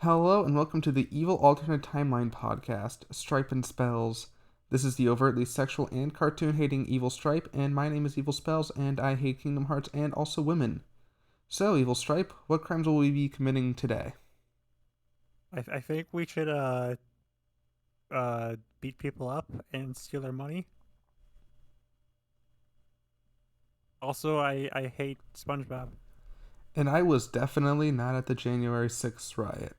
Hello and welcome to the Evil Alternate Timeline podcast, Stripe and Spells. This is the overtly sexual and cartoon hating Evil Stripe, and my name is Evil Spells, and I hate Kingdom Hearts and also women. So, Evil Stripe, what crimes will we be committing today? I think we should beat people up and steal their money. Also, I hate SpongeBob. And I was definitely not at the January 6th riot.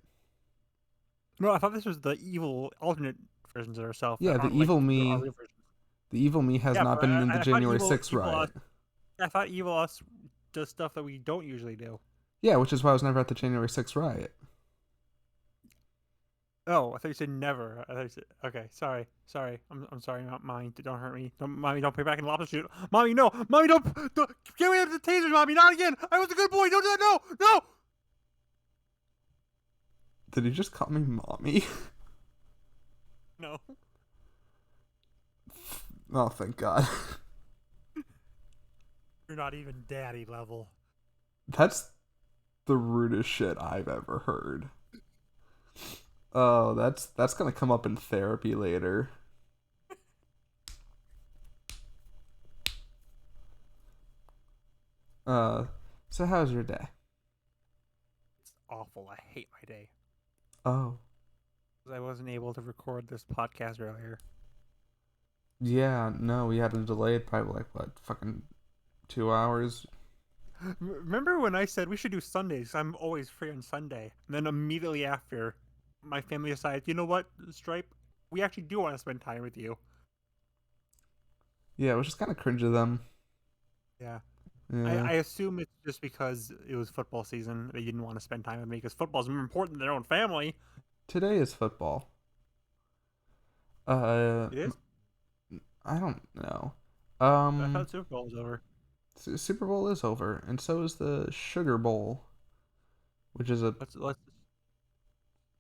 No, I thought this was the evil alternate versions of ourselves Yeah, that the aren't like evil our me, real versions. the evil me has Yeah, not but been in the I thought January evil 6th evil us. riot. I thought evil us does stuff that we don't usually do. Yeah, which is why I was never at the January 6th riot. Oh, I thought you said never. I thought you said okay. Sorry. I'm sorry, mommy. Don't hurt me. Mommy, don't put me back in the lobster shoot. Mommy, no. Mommy, don't get me out of the tasers, mommy. Not again. I was a good boy. Don't do that. No. Did he just call me mommy? No. Oh, thank God. You're not even daddy level. That's the rudest shit I've ever heard. Oh, that's gonna come up in therapy later. Uh, so how's your day? It's awful. I hate my day. Oh, I wasn't able to record this podcast earlier. yeah, no, we had a delay probably like what, fucking 2 hours. Remember when I said we should do Sundays? I'm always free on Sunday. And then immediately after, my family decided, you know what, Stripe? We actually do want to spend time with you. Yeah, it was just kind of cringe of them. Yeah. Yeah, I assume it's just because it was football season. They didn't want to spend time with me because football's more important than their own family. today is football. Uh, It is? I don't know. I Um, thought Super Bowl was over. Super Bowl is over, and so is the Sugar Bowl, which is a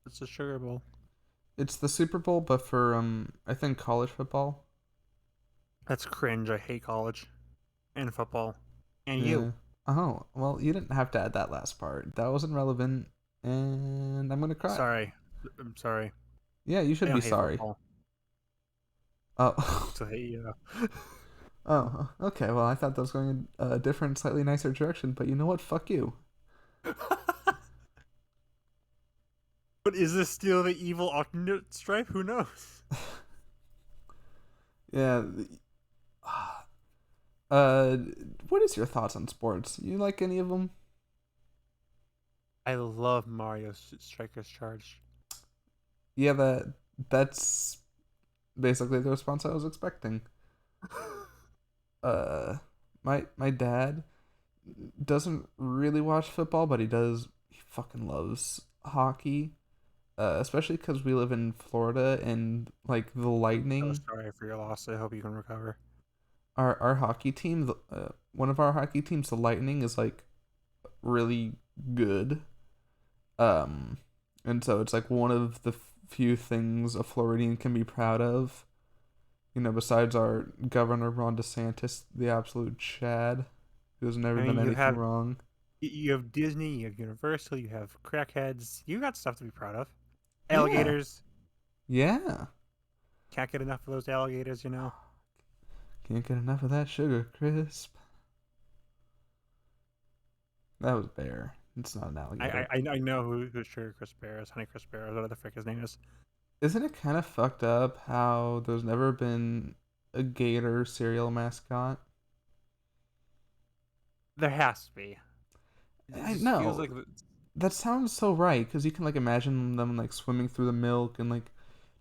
Let's the Sugar Bowl. it's the Super Bowl, but for I think college football. That's cringe. I hate college and football. And you. Yeah. Oh, well, you didn't have to add that last part. That wasn't relevant, and I'm gonna cry. Sorry. I'm sorry. Yeah, you I should be don't hate sorry. football. Oh, So hate you. oh, okay. Well, I thought that was going in a different, slightly nicer direction, but you know what? Fuck you. But is this still the evil alternate Stripe? Who knows? Yeah. Uh, what is your thoughts on sports? You like any of them? I love Mario Striker's Charge. Yeah, that's basically the response I was expecting. Uh, my dad doesn't really watch football, but he does. He fucking loves hockey. Especially because we live in Florida and like the I'm so Lightning, sorry for your loss. I hope you can recover. our hockey team, one of our hockey teams, the Lightning, is like really good. Um, and so it's like one of the few things a Floridian can be proud of. You know, besides our governor Ron DeSantis, the absolute Chad, who's never I done mean, anything wrong. you have Disney, you have Universal, you have crackheads. You got stuff to be proud of. Yeah, Alligators. yeah. Can't get enough of those alligators, you know. Can't get enough of that sugar crisp. That was bear. It's not an I alligator. I, I know who Sugar Crisp Bear is, Honey Crisp Bear, whatever the frick his name is. Isn't it kind of fucked up how there's never been a gator cereal mascot? There has to be. It I just feels know. like That sounds so right, because you can like imagine them like swimming through the milk and like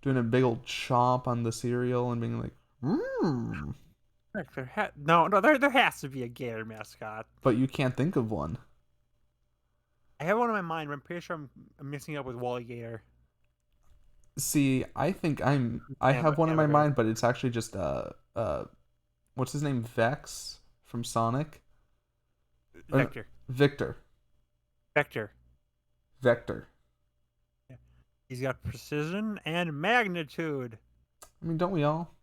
doing a big old chomp on the cereal and being like, mmm. there has to be a gator mascot. But you can't think of one. I have one in my mind, but I'm pretty sure I'm mixing up with Wally Gator. See, I think I have one in my Avatar. mind, but it's actually just what's his name? Vex from Sonic? Or no, Vector. Victor. Vector. Vector. Yeah. He's got precision and magnitude. I mean, don't we all?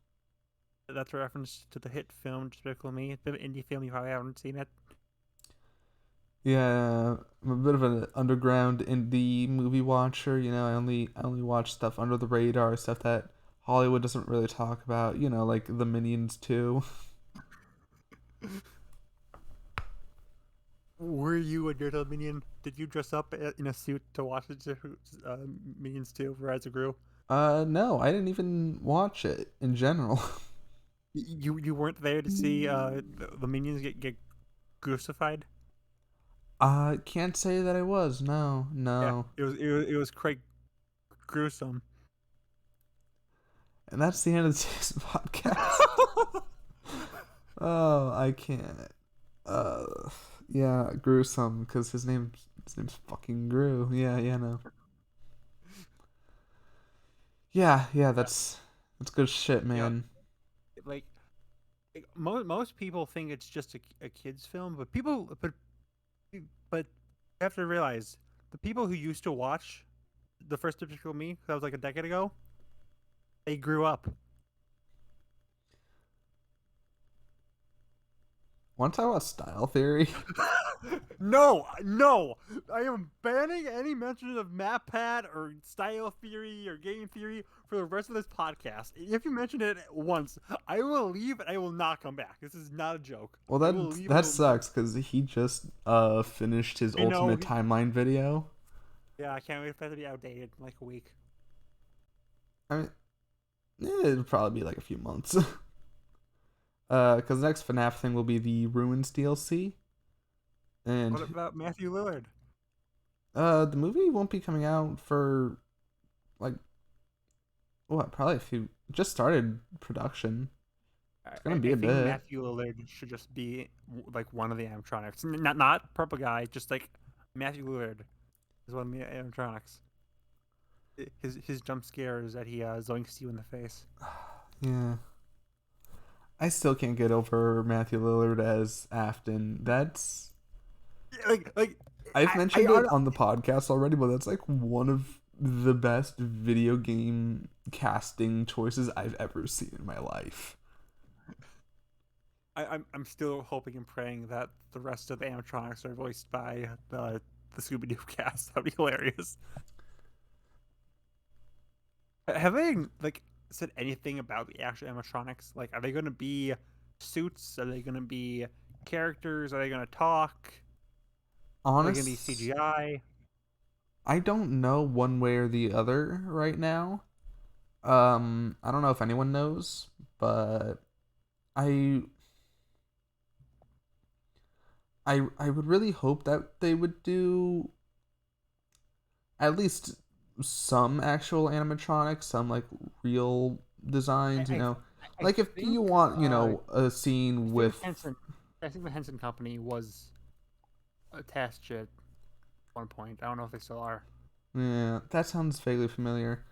That's a reference to the hit film Despicable Me. It's an indie film, you probably haven't seen it. Yeah, I'm a bit of an underground indie movie watcher. I only watch stuff under the radar, stuff that Hollywood doesn't really talk about. Like the Minions 2. Were you a Daredevil minion? Did you dress up in a suit to watch the Minions 2 for Rise of Gru? No, I didn't even watch it in general. You weren't there to see the minions get crucified? I can't say that I was. No, Yeah, no. it was quite gruesome. And that's the end of today's podcast. Oh, I can't. Uh, yeah, gruesome because his name's fucking Gru. Yeah, yeah, no. Yeah, yeah, that's good shit, You know, man. like most people think it's just a kids film, but you have to realize the people who used to watch the first Typical Me, that was like a decade ago, they grew up. Want to talk about style theory? No, no, I am banning any mention of MatPat or style theory or game theory for the rest of this podcast. If you mention it once, I will leave and I will not come back. This is not a joke. Well, I will that leave. that sucks because he just finished his I know. ultimate timeline video. Yeah, I can't wait for that to be outdated in like a week. I mean, it'll probably be like a few months. Because the next FNAF thing will be the Ruins DLC, What and about Matthew Lillard? the movie won't be coming out for like what? Probably a few. Just started production. It's gonna be I a think bit. Matthew Lillard should just be like one of the animatronics, not Purple Guy, just like Matthew Lillard is one of the animatronics. His jump scare is that he zoinks you in the face. Yeah. I still can't get over Matthew Lillard as Afton. That's Like I've I mentioned it on the podcast already, but that's like one of the best video game casting choices I've ever seen in my life. I'm still hoping and praying that the rest of the animatronics are voiced by the Scooby Doo cast. That'd be hilarious. Have they like said anything about the actual animatronics? Like, are they going to be suits? Are they going to be characters? Are they going to talk? Are they going to be Honest, CGI? I don't know one way or the other right now. I don't know if anyone knows, but I I would really hope that they would do at least some actual animatronics, some like real designs, I Like if you think want, a I scene think with Henson I think the Henson Company was attached at one point. I don't know if they still are. yeah, that sounds vaguely familiar.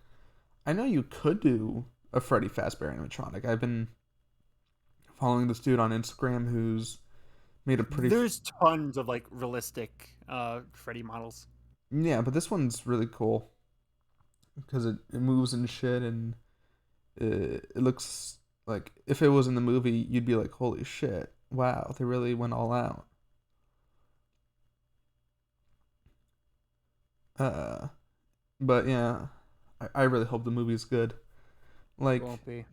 I know you could do a Freddy Fazbear animatronic. I've been following this dude on Instagram who's made a pretty There's tons of like realistic Freddy models. yeah, but this one's really cool because it moves and shit and it looks like if it was in the movie, you'd be like, holy shit, wow, they really went all out. Uh, but yeah, I really hope the movie's good. It Like, won't be.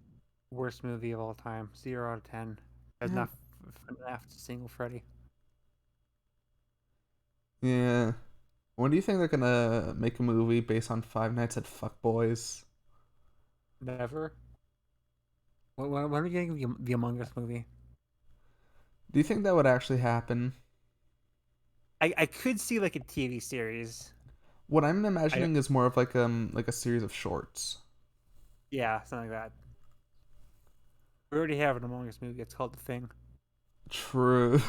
Worst movie of all time. 0 out of 10. Has yeah, not enough to single Freddy. yeah. When do you think they're gonna make a movie based on Five Nights at Fuckboys? Never. When are we getting the Among Us movie? Do you think that would actually happen? I could see like a TV series. What I'm I imagining is more of like a series of shorts. Yeah, something like that. We already have an Among Us movie. It's called The Thing. True.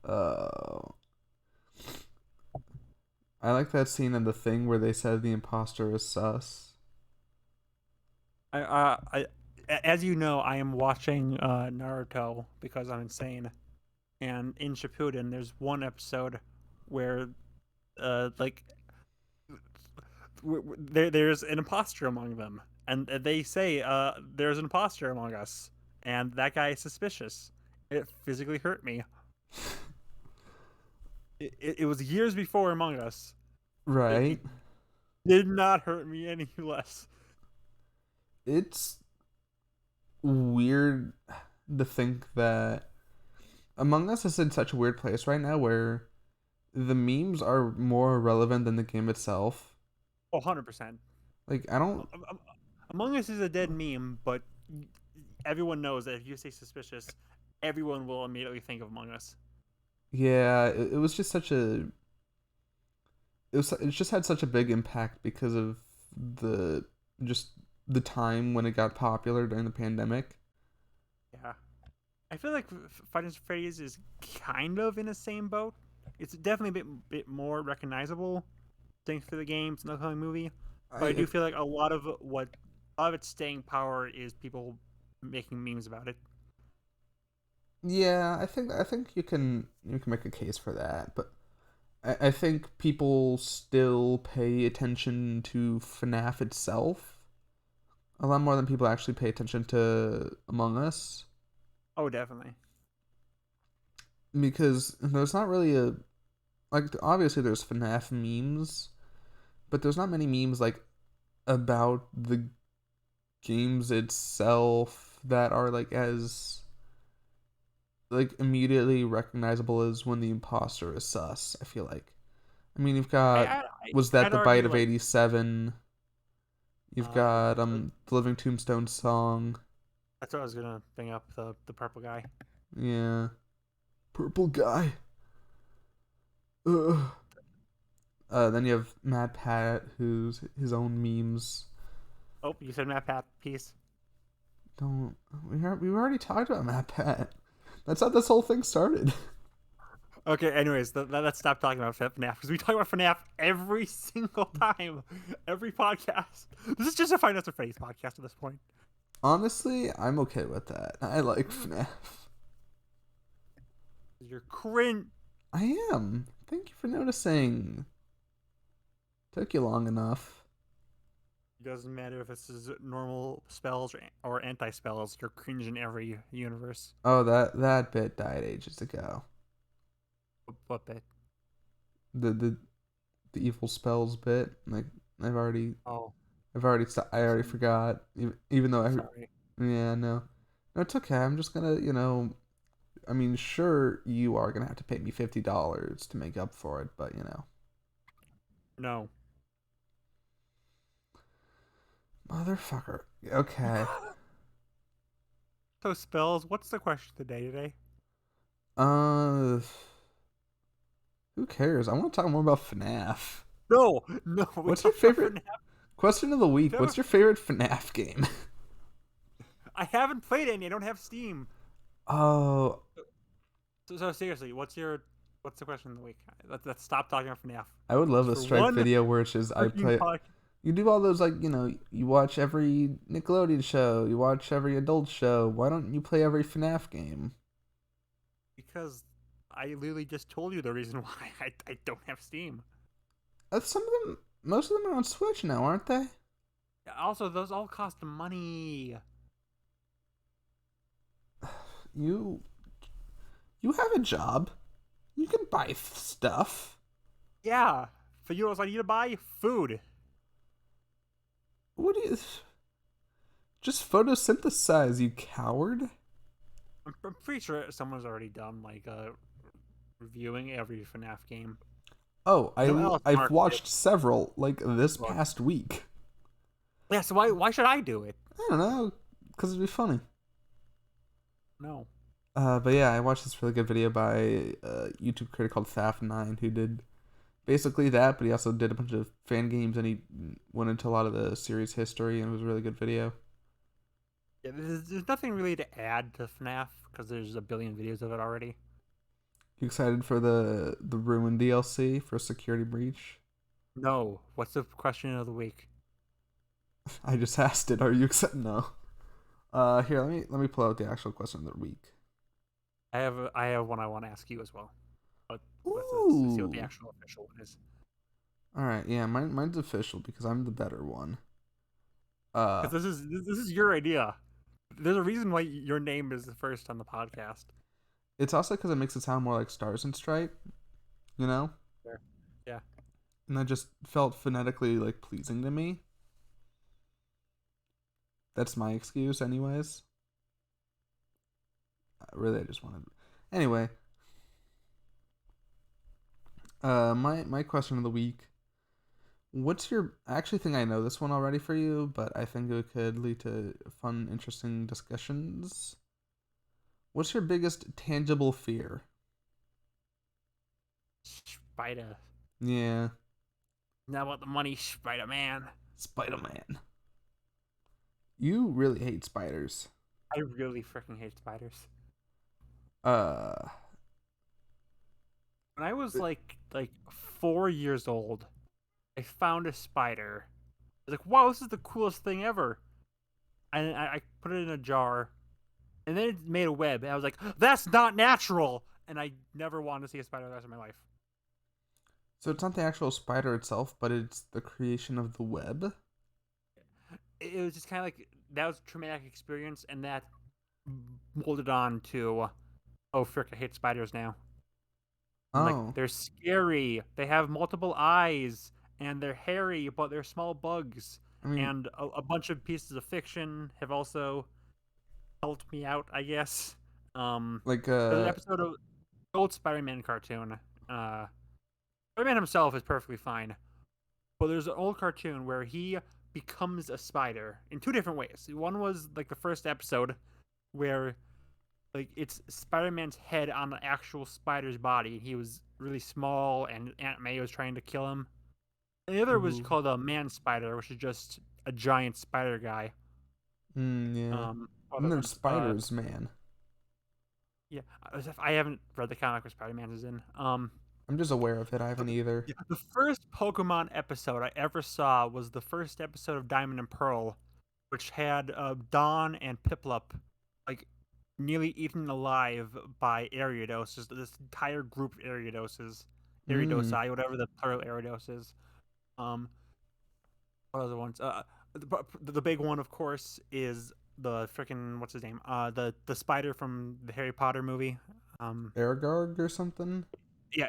Oh, I like that scene in The Thing where they said the imposter is sus. As you know, I am watching Naruto because I'm insane. And in Shippuden, there's one episode where, like, there's an imposter among them, and they say, "There's an imposter among us," and that guy is suspicious. It physically hurt me. It was years before Among Us. It Right? did not hurt me any less. It's weird to think that Among Us is in such a weird place right now where the memes are more relevant than the game itself. 100%. Like, I don't. Among Us is a dead meme, but everyone knows that if you say suspicious, everyone will immediately think of Among Us. Yeah, it was just such a. It just had such a big impact because of the just the time when it got popular during the pandemic. Yeah. I feel like Five Nights at Freddy's is kind of in the same boat. It's definitely a bit more recognizable thanks to the games and the upcoming movie. But I I do feel like a lot of its staying power is people making memes about it. Yeah, I think you can make a case for that, but I think people still pay attention to FNAF itself a lot more than people actually pay attention to Among Us Oh, definitely. because there's not really a like obviously there's FNAF memes, but there's not many memes like about the games itself that are like as like immediately recognizable as when the imposter is sus. I feel like. I mean, you've I, got I was that I'd the bite argue of like '87? You've uh got the Living Tombstone song. that's what I was gonna bring up, the purple guy. Yeah, purple guy. Ugh. Then you have Matt Pat, who's his own memes. Oh, you said Matt Pat piece. Don't we already talked about Matt Pat? That's how this whole thing started. Okay, anyways, let's stop talking about FNAF because we talk about FNAF every single time, every podcast. This is just a Five Nights at Freddy's podcast at this point. Honestly, I'm okay with that. I like FNAF. You're cringe. I am. Thank you for noticing. Took you long enough. It doesn't matter if this is normal spells or anti spells. You're cringe in every universe. Oh, that bit died ages ago. What bit? The the evil spells bit. Like I've already Oh, I already so, forgot. Even though sorry. yeah, no. No, it's okay. I'm just gonna, I mean, sure, you are gonna have to pay me $50 to make up for it, but No. motherfucker. Okay. So spells. What's the question today? Uh, who cares? I want to talk more about FNAF. No, no. We What's your talked about favorite FNAF. question of the week? What's your favorite FNAF game? I haven't played any. I don't have Steam. Oh, So seriously, what's the question of the week? Let's stop talking about FNAF. I would love Just a for Stripe one video where it's just I freaking play. podcast. You do all those like you watch every Nickelodeon show, you watch every adult show. Why don't you play every FNAF game? Because I literally just told you the reason why I don't have Steam. Some of them, most of them are on Switch now, aren't they? Also, those all cost money. You you have a job. You can buy stuff. Yeah. For you, I need to buy food. What do you just photosynthesize, you coward? I'm pretty sure someone's already done like reviewing every FNAF game. Oh, No, I've Mark. watched several like this past week. Yeah. So why should I do it? I don't know, because it'd be funny. No. But yeah, I watched this really good video by a YouTube creator called Thaf9 who did basically that, but he also did a bunch of fan games and he went into a lot of the series history and it was a really good video. Yeah, there's nothing really to add to FNAF because there's a billion videos of it already. You excited for the Ruin DLC for Security Breach? No. What's the question of the week? I just asked it. Are you excited? No. Here, let me pull out the actual question of the week. I have one I want to ask you as well. But let's see what the Ooh. actual official one is. All right, yeah, mine's official because I'm the better one. Uh, Because this is your idea. There's a reason why your name is the first on the podcast. it's also because it makes it sound more like Stars and Stripe. you know? Sure. Yeah. And that just felt phonetically like pleasing to me. That's my excuse, anyways. Really, I just wanted. Anyway, my question of the week. What's your? I actually think I know this one already for you, but I think it could lead to fun, interesting discussions. What's your biggest tangible fear? Spider. Yeah, Now about the money, Spider Man. Spider Man. You really hate spiders. I really freaking hate spiders. Uh, When I was like 4 years old, I found a spider. I was like, wow, this is the coolest thing ever. And I put it in a jar, and then it made a web. And I was like, that's not natural. And I never wanted to see a spider the rest of my life. so it's not the actual spider itself, but it's the creation of the web. It was just kind of like that was a traumatic experience, and that molded on to, oh frick, I hate spiders now. And like Oh, they're scary. They have multiple eyes, and they're hairy, but they're small bugs. I mean, And a bunch of pieces of fiction have also helped me out, I guess. like There's an episode of the old Spider-Man cartoon. Uh, Spider-Man himself is perfectly fine, but there's an old cartoon where he becomes a spider in two different ways. One was like the first episode where like it's Spider-Man's head on the actual spider's body. He was really small, and Aunt May was trying to kill him. And the other was ooh, called a man spider, which is just a giant spider guy. yeah. And Other there's ones. spiders, man. Yeah, I haven't read the comic where Spider-Man is in. I'm just aware of it. I But haven't either. yeah, the first Pokemon episode I ever saw was the first episode of Diamond and Pearl, which had Dawn and Piplup like nearly eaten alive by Ariodoses. This entire group of Ariodoses, Mm, Ariodosi, whatever the plural Arios is. Um, what other ones? The big one, of course, is the freaking what's his name? The spider from the Harry Potter movie. Um, Aragog or something? yeah,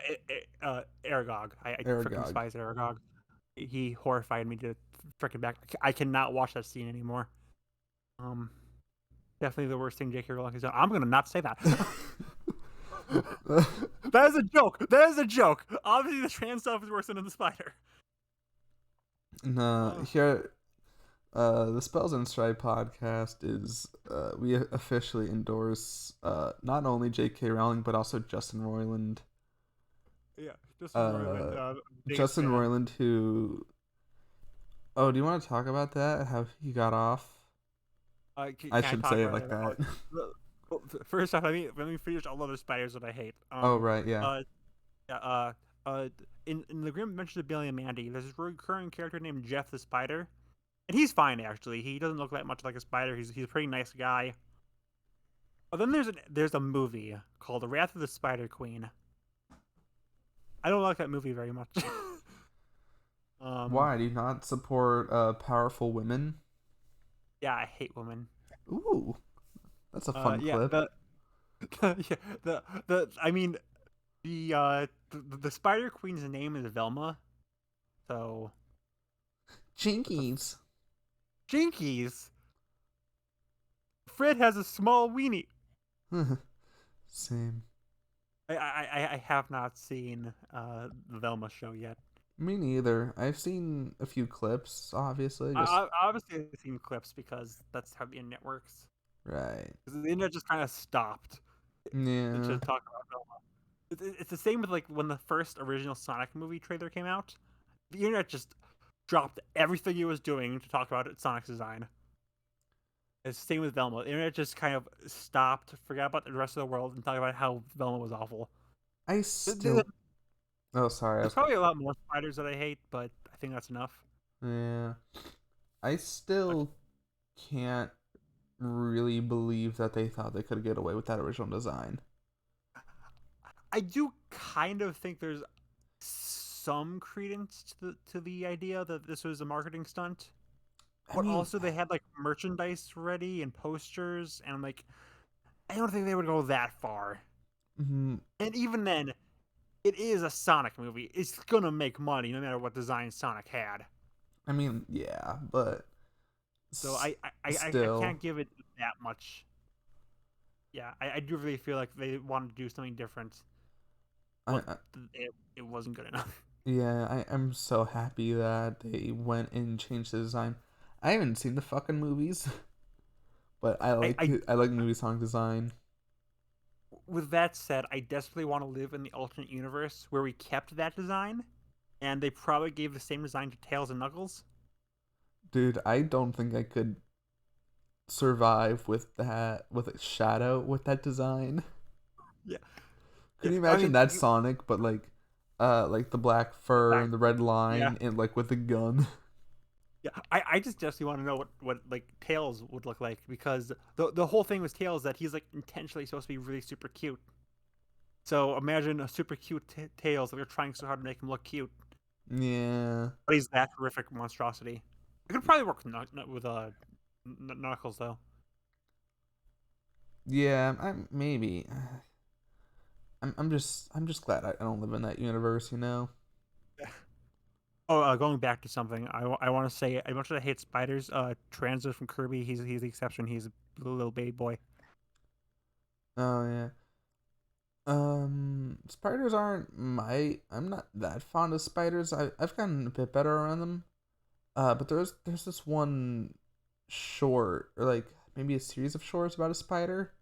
Aragog. I freaking Aragog. despise Aragog. He horrified me to freaking back. I cannot watch that scene anymore. Um, Definitely the worst thing J.K. Rowling has done. I'm gonna not say that. That is a joke. That is a joke. Obviously, the trans stuff is worse than the spider. No, Uh, here, the Spells and Stride podcast is, we officially endorse, not only J.K. Rowling, but also Justin Roiland. yeah, Justin Roiland, Uh, biggest Justin fan. Roiland, who, oh, do you want to talk about that? How he got off? I Can I should talk say it about like it? that. First off, let me finish all other spiders that I hate. Oh, right, yeah. Uh, yeah, in the Grim Adventures of Billy and Mandy, there's this recurring character named Jeff the Spider, and he's fine actually. He doesn't look that much like a spider. He's a pretty nice guy. But then there's a movie called The Wrath of the Spider Queen. I don't like that movie very much. um, Why do you not support powerful women? yeah, I hate women. Ooh, that's a fun Yeah, clip. yeah, I mean the Spider Queen's name is Velma, so that's a Jinkies. Jinkies. Fred has a small weenie. Same. I have not seen the Velma show yet. Me neither. I've seen a few clips, obviously. Just I obviously have seen clips because that's how the internet works. right. Because the internet just kind of stopped Yeah. to talk about Velma. It's the same with like when the first original Sonic movie trailer came out. The internet just dropped everything it was doing to talk about Sonic's design. It's the same with Velma. The internet just kind of stopped, forgot about the rest of the world, and talked about how Velma was awful. I still. Oh, sorry. There's probably a lot more spiders that I hate, but I think that's enough. Yeah. I Like, still can't really believe that they thought they could get away with that original design. I do kind of think there's some credence to the idea that this was a marketing stunt. I But mean, also they had like merchandise ready and posters, and like I don't think they would go that far. mm, And even then, it is a Sonic movie. It's gonna make money no matter what design Sonic had. I mean, yeah, but So I still, can't give it that much. Yeah, I do really feel like they wanted to do something different, I, but I it wasn't good enough. yeah, I'm so happy that they went and changed the design. I haven't seen the fucking movies, but I I like movie song design. with that said, I desperately want to live in the alternate universe where we kept that design, and they probably gave the same design to Tails and Knuckles. Dude, I don't think I could survive with a shadow with that design. Yeah, Could yeah. you I imagine mean, that Sonic, but like the black fur back, and the red yeah, line and like with a gun? yeah. I just desperately want to know what like Tails would look like because the whole thing with Tails that he's like intentionally supposed to be really super cute. So imagine a super cute Tails that they're trying so hard to make him look cute, Yeah. but he's that horrific monstrosity. It could probably work with Knuckles though. Yeah, I'm maybe. I'm just glad I don't live in that universe, you know. Oh, going back to something, I want to say, as much as I hate spiders, Transit from Kirby, he's the exception. He's a little baby boy. Oh yeah. Spiders aren't my. I'm not that fond of spiders. I've gotten a bit better around them. But there's this one short or like maybe a series of shorts about a spider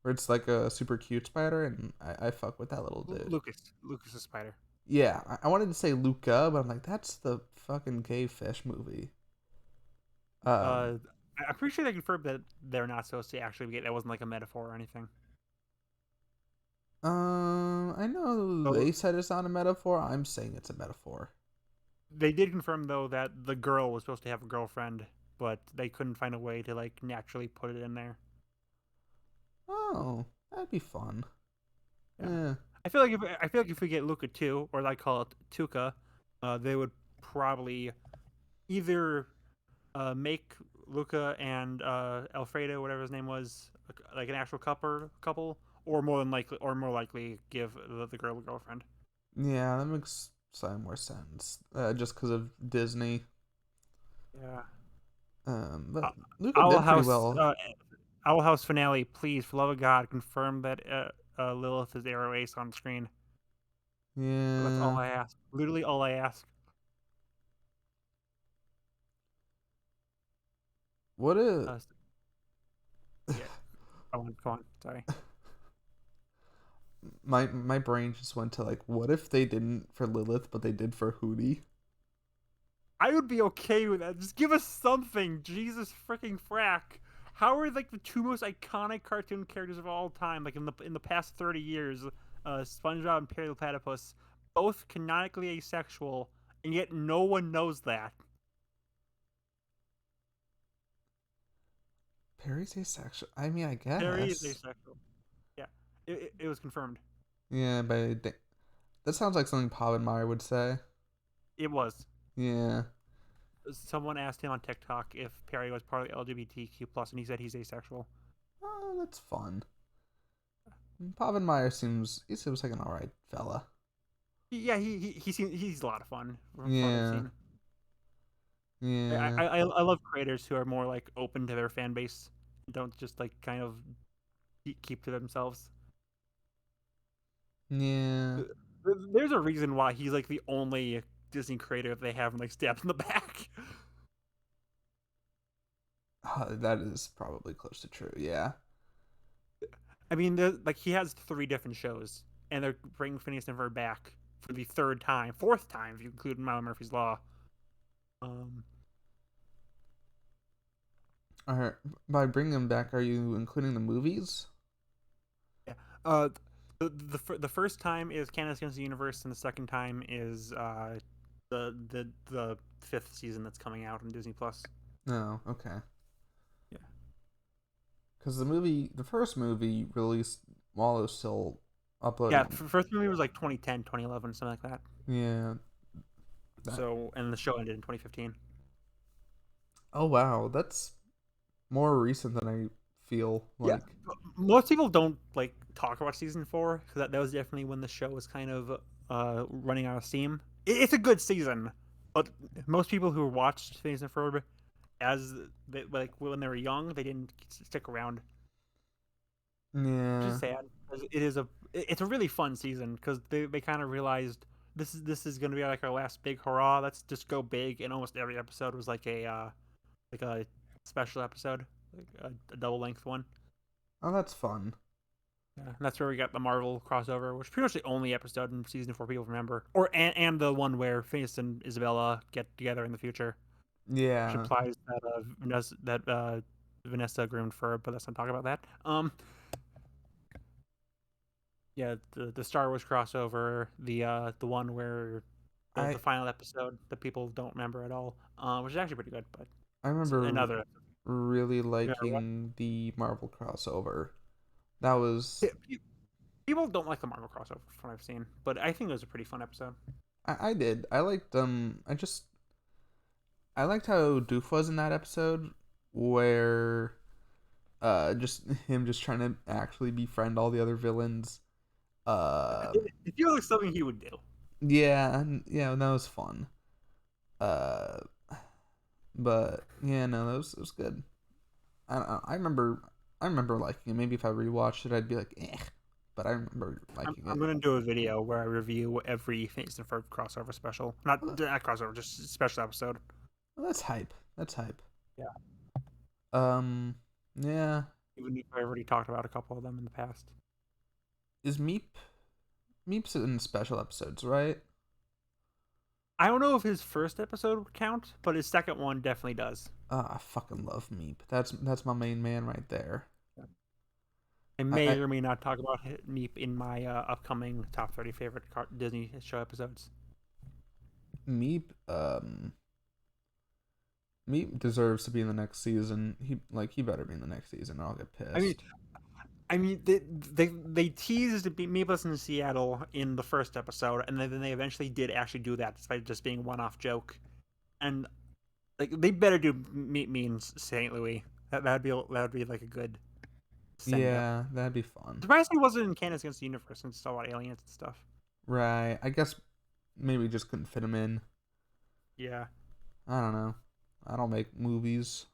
where it's like a super cute spider, and I fuck with that little dude. Lucas the spider. Yeah, I wanted to say Luca, but I'm like, that's the fucking cave fish movie. Um, Uh, I'm pretty sure they confirmed that they're not supposed to actually get that wasn't like a metaphor or anything. I know they So said it's not a metaphor. I'm saying it's a metaphor. they did confirm though that the girl was supposed to have a girlfriend, but they couldn't find a way to like naturally put it in there. Oh, that'd be fun. Yeah, Yeah, I feel like if we get Luca 2, or I call it Tuca, they would probably either make Luca and Alfredo, whatever his name was, like an actual couple, or more likely give the girl a girlfriend. yeah, that makes some more sense. Just because of Disney. Yeah. But Luca Owl did pretty House, well. Owl House finale. Please, for love of God, confirm that Lilith is Arrow Ace on screen. That's all Yeah. I ask. Literally all I ask. What a Uh, yeah. Go on. Sorry. my brain just went to like, what if they didn't for Lilith, but they did for Hootie? I would be okay with that. Just give us something. Jesus freaking frack. How are like the two most iconic cartoon characters of all time, like in the past 30 years, SpongeBob and Perry the Platypus, both canonically asexual, and yet no one knows that? Perry's asexual. I mean, I Perry is guess. asexual. Yeah, it was confirmed. Yeah, but that sounds like something Meyer would say. It was. Yeah. Someone asked him on TikTok if Perry was part of the LGBTQ plus, and he said he's asexual. Oh, that's fun. He seems like an alright fella. Yeah, he's a lot of fun from what I've Yeah. seen. Yeah. I love creators who are more like open to their fan base, don't just like kind of keep to themselves. Yeah. There's a reason why he's like the only Disney creator they have like stabbed in the back. That is probably close to true. Yeah. I mean, like he has 3 different shows, and they're bringing Phineas and Ferb back for the fourth time if you include Mile Murphy's Law. Um, Alright. By bringing them back, are you including the movies? yeah. The first time is Candace Against the Universe, and the second time is the 5th season that's coming out on Disney Plus. No. Okay. Yeah. Because the first movie released while it was still uploading Yeah, on. first movie was like 2010, 2011, something like that. Yeah. That. So, and the show ended in 2015. Oh wow, that's more recent than I feel Yeah, like. most people don't like talk about season 4 because that was definitely when the show was kind of running out of steam. It's a good season, but most people who watched Phineas and Ferb as like when they were young, they didn't stick around. Which is Yeah. sad. It's a really fun season because they kind of realized this is gonna be like our last big hurrah. Let's just go big, and almost every episode was like a special episode, like a double length one. Oh, that's fun. Yeah, and that's where we got the Marvel crossover, which is pretty much the only episode in season 4 people remember, and the one where Phineas and Isabella get together in the future, which Yeah. implies that Vanessa groomed Ferb, but let's not talk about that. Yeah, the Star Wars crossover, the one where the I final episode that people don't remember at all, which is actually pretty good, but I it's remember another. really You remember what? liking the Marvel crossover. That was People don't like the Marvel crossover from what I've seen, but I think it was a pretty fun episode. I did. I liked I liked how Doof was in that episode where just him just trying to actually befriend all the other villains. Uh It feels like something he would do. yeah, that was fun. Uh but yeah, no, that was good. I remember liking it. Maybe if I rewatched it I'd be like, eh. But I remember liking I'm it. gonna do a video where I review every Phineas and Ferb crossover special, Well, not crossover, just special episode. that's hype. That's hype. Yeah, Yeah. even if I already talked about a couple of them in the past. Is Meep's in special episodes, right? I don't know if his first episode would count, but his second one definitely does. I fucking love Meep. That's my main man right there. I I may or may not talk about Meep in my upcoming top 30 favorite Disney show episodes. Meep Meep deserves to be in the next season. He better be in the next season or I'll get I mean, pissed. they teased Meepless in Seattle in the first episode, and then they eventually did actually do that, despite just being a one-off joke. And like they better do Meet Me in St. Louis. That'd be like a good send up. Yeah, that'd be fun. Surprisingly, it wasn't in Candace Against the Universe since it's all about aliens and stuff. Right. I guess maybe just couldn't fit him in. Yeah. I don't know. I don't make movies.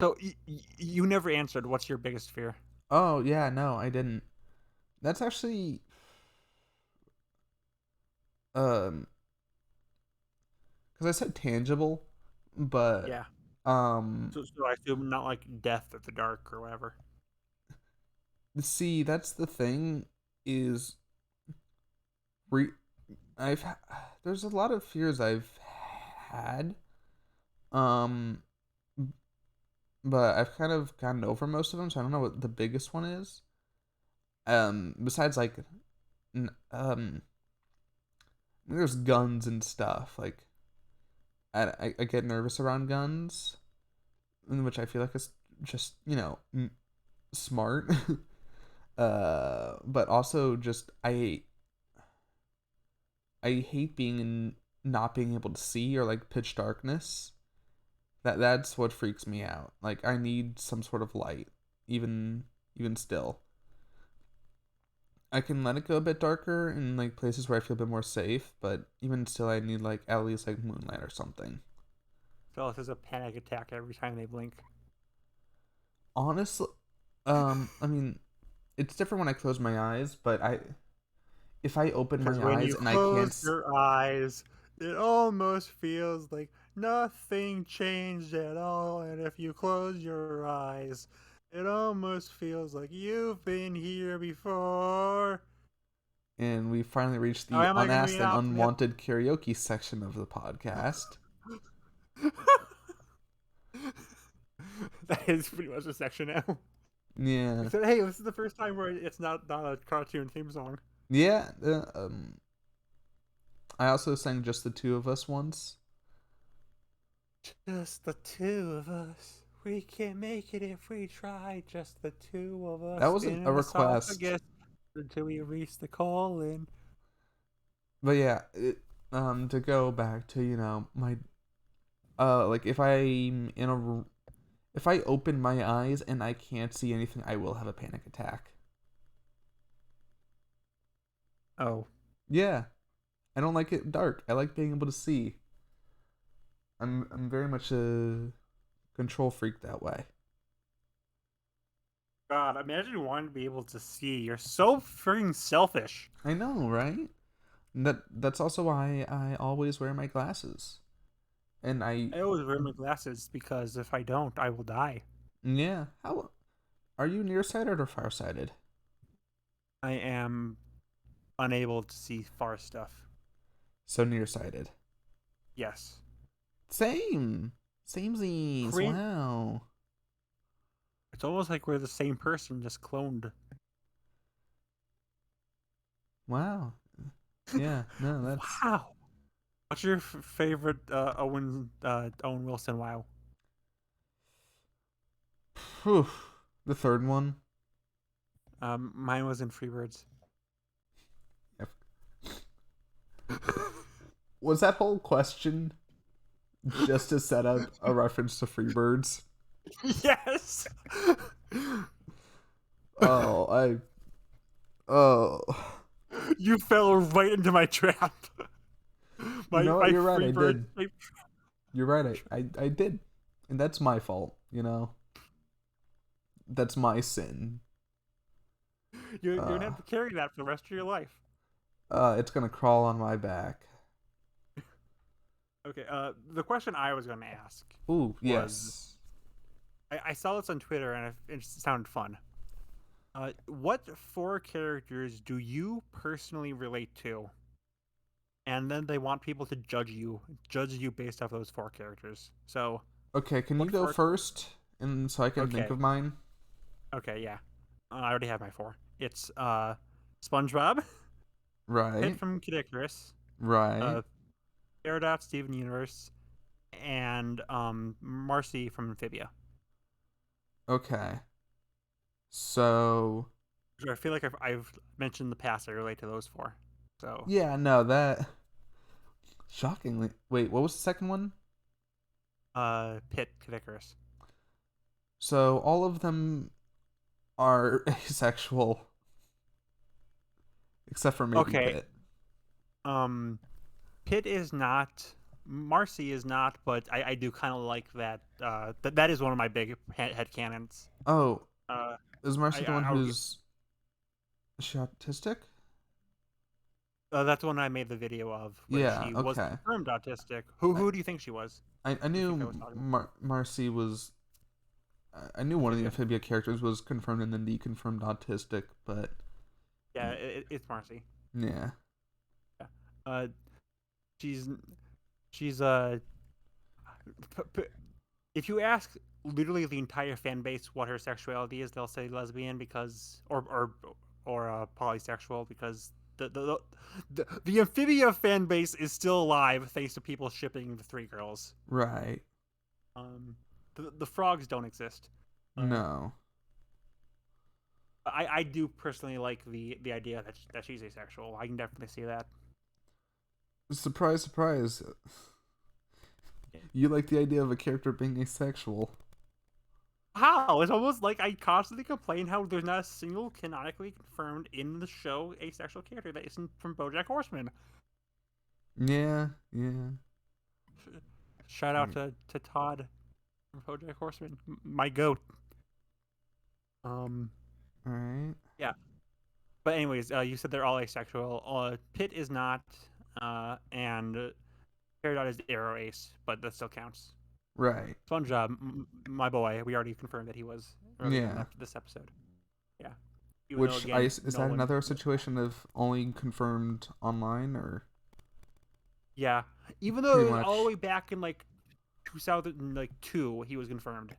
So you never answered. What's your biggest fear? Oh, yeah, no, I didn't. That's actually um because I said tangible, but Yeah. um So I assume not like death at the dark or whatever. see, that's the thing is re I've there's a lot of fears I've had um but I've kind of gotten over most of them, so I don't know what the biggest one is. Besides like there's guns and stuff. Like I get nervous around guns, in which I feel like is just smart. But also just I hate being in not being able to see or like pitch darkness. That's what freaks me out. Like I need some sort of light, even still. I can let it go a bit darker in like places where I feel a bit more safe, but even still, I need like at least like moonlight or something. Phyllis has a panic attack every time they blink. Honestly, I mean, it's different when I close my eyes, but if I open Because my when eyes you and I can't, close your eyes, it almost feels like nothing changed at all. And if you close your eyes, it almost feels like you've been here before. and we finally reached Now, the am I going to be unasked an and optimist? unwanted karaoke section of the podcast. That is pretty much a section now. Yeah, So, hey, this is the first time where it's not a cartoon theme song. yeah. I also sang "Just the Two of Us" once. Just the two of us. We can make it if we try. Just the two of us. That wasn't In a an request, esophagus until we reach the colon. but yeah. To go back to my like if I open my eyes and I can't see anything, I will have a panic attack. Oh. Yeah, I don't like it dark. I like being able to see. I'm very much a control freak that way. God, imagine wanting to be able to see. You're so freaking selfish. I know, right? That's also why I always wear my glasses. And I I always wear my glasses because if I don't, I will die. yeah, how are you nearsighted or farsighted? I am unable to see far stuff. So nearsighted. Yes. Same. Samesies. Great. Wow. It's almost like we're the same person, just cloned. Wow. Yeah, no, that's Wow. What's your favorite Owen Wilson? Wow. whew, the third one. Mine was in Freebirds. Was that whole question just to set up a reference to Freebirds? Yes. Oh, oh. You fell right into my trap. You know what? My You're right. I Freebird. did. You're right. I did, and that's my fault. You know, that's my sin. You're gonna Uh, have to carry that for the rest of your life. it's gonna crawl on my back. Okay. The question I was gonna ask Ooh, was, yes. I saw this on Twitter and it sounded fun. What four characters do you personally relate to? And then they want people to judge you based off those four characters. So, Okay, can you what go four? first, and so I can think Okay, of mine? okay, yeah. I already have my four. It's SpongeBob, Pit Right, from Kid Icarus, right. uh, Peridot, Steven Universe, and Marcy from Amphibia. Okay. So, So I feel like I've mentioned in the past I relate to those four. So, yeah, no, that shockingly. Wait, what was the second one? Pit, Kid Icarus. So, all of them are asexual, except for maybe Okay, Pit. um, Pit is not. Marcy is not, but I do kind of like that. That is one of my big head canons. Oh, Uh, is Marcy the one I'll get. who's is she autistic? That's the one I made the video of, where Yeah, she was okay. confirmed autistic. I, Who do you think she was? I Do you think I knew was talking about? Marcy was. I knew one of the Amphibia. amphibia characters was confirmed and then deconfirmed autistic, but Yeah, it's Marcy. yeah. Yeah. She's she's if you ask literally the entire fan base what her sexuality is, they'll say lesbian because or polysexual because the amphibia fan base is still alive thanks to people shipping the three girls. Right. Um, the frogs don't exist. Uh, No. I do personally like the idea that she's asexual. I can definitely see that. Surprise, surprise. You like the idea of a character being asexual. How? It's almost like I constantly complain how there's not a single canonically confirmed in the show asexual character that isn't from BoJack Horseman. Yeah, yeah. Shout out to Todd from BoJack Horseman, my goat. Um, Alright. yeah. But anyways, you said they're all asexual. Pit is not, and Peridot is Arrow Ace, but that still counts. Right. SpongeBob, my boy, we already confirmed that he was earlier in Yeah. this episode. Yeah. Even though Which again, is no that one. another situation of only confirmed online or Yeah. Even though pretty it was all the much way back in like 2002, he was confirmed.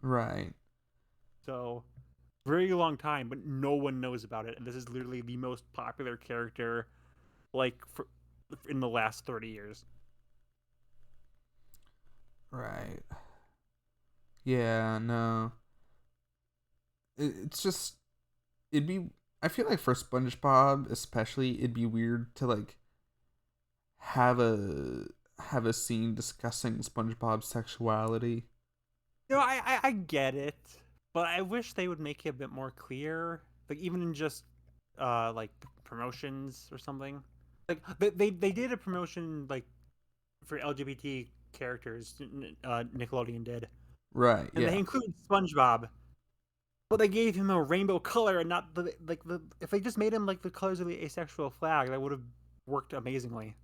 right. So very long time, but no one knows about it, and this is literally the most popular character, in the last 30 years. Right. Yeah, no. It's just it'd be I feel like for SpongeBob especially it'd be weird to like have a scene discussing SpongeBob's sexuality. No, I get it, but I wish they would make it a bit more clear. Like even in just like promotions or something. Like they did a promotion like for LGBT characters. Nickelodeon did, Right. and they Yeah. included SpongeBob, but they gave him a rainbow color and not the like the. If they just made him like the colors of the asexual flag, that would have worked amazingly.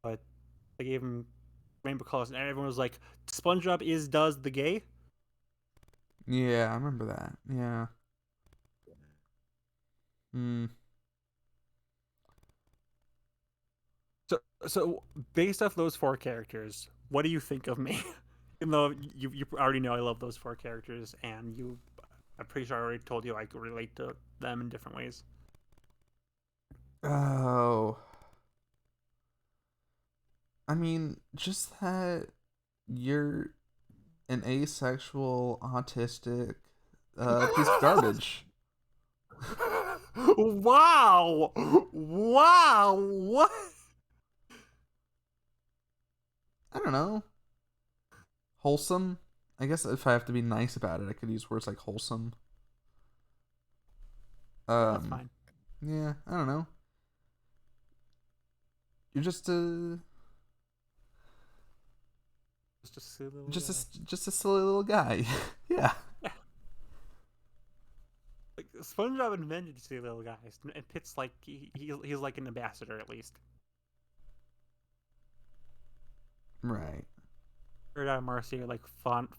But they gave him rainbow colors, and everyone was like, "SpongeBob does the gay." Yeah. I remember that. Yeah. Hmm. So based off those four characters, what do you think of me? Even though you already know I love those four characters, and I'm pretty sure I already told you I could relate to them in different ways. Oh. I mean, just that you're an asexual, autistic piece of garbage. Wow! Wow! What? I don't know. Wholesome. I guess if I have to be nice about it, I could use words like wholesome. That's Um, fine. yeah, I don't know. You're Just a silly little guy. just a silly little guy. Yeah. Yeah. Like SpongeBob invented silly little guys, and Pitt's like he's like an ambassador at least. Right. Pterodot and Marcy are like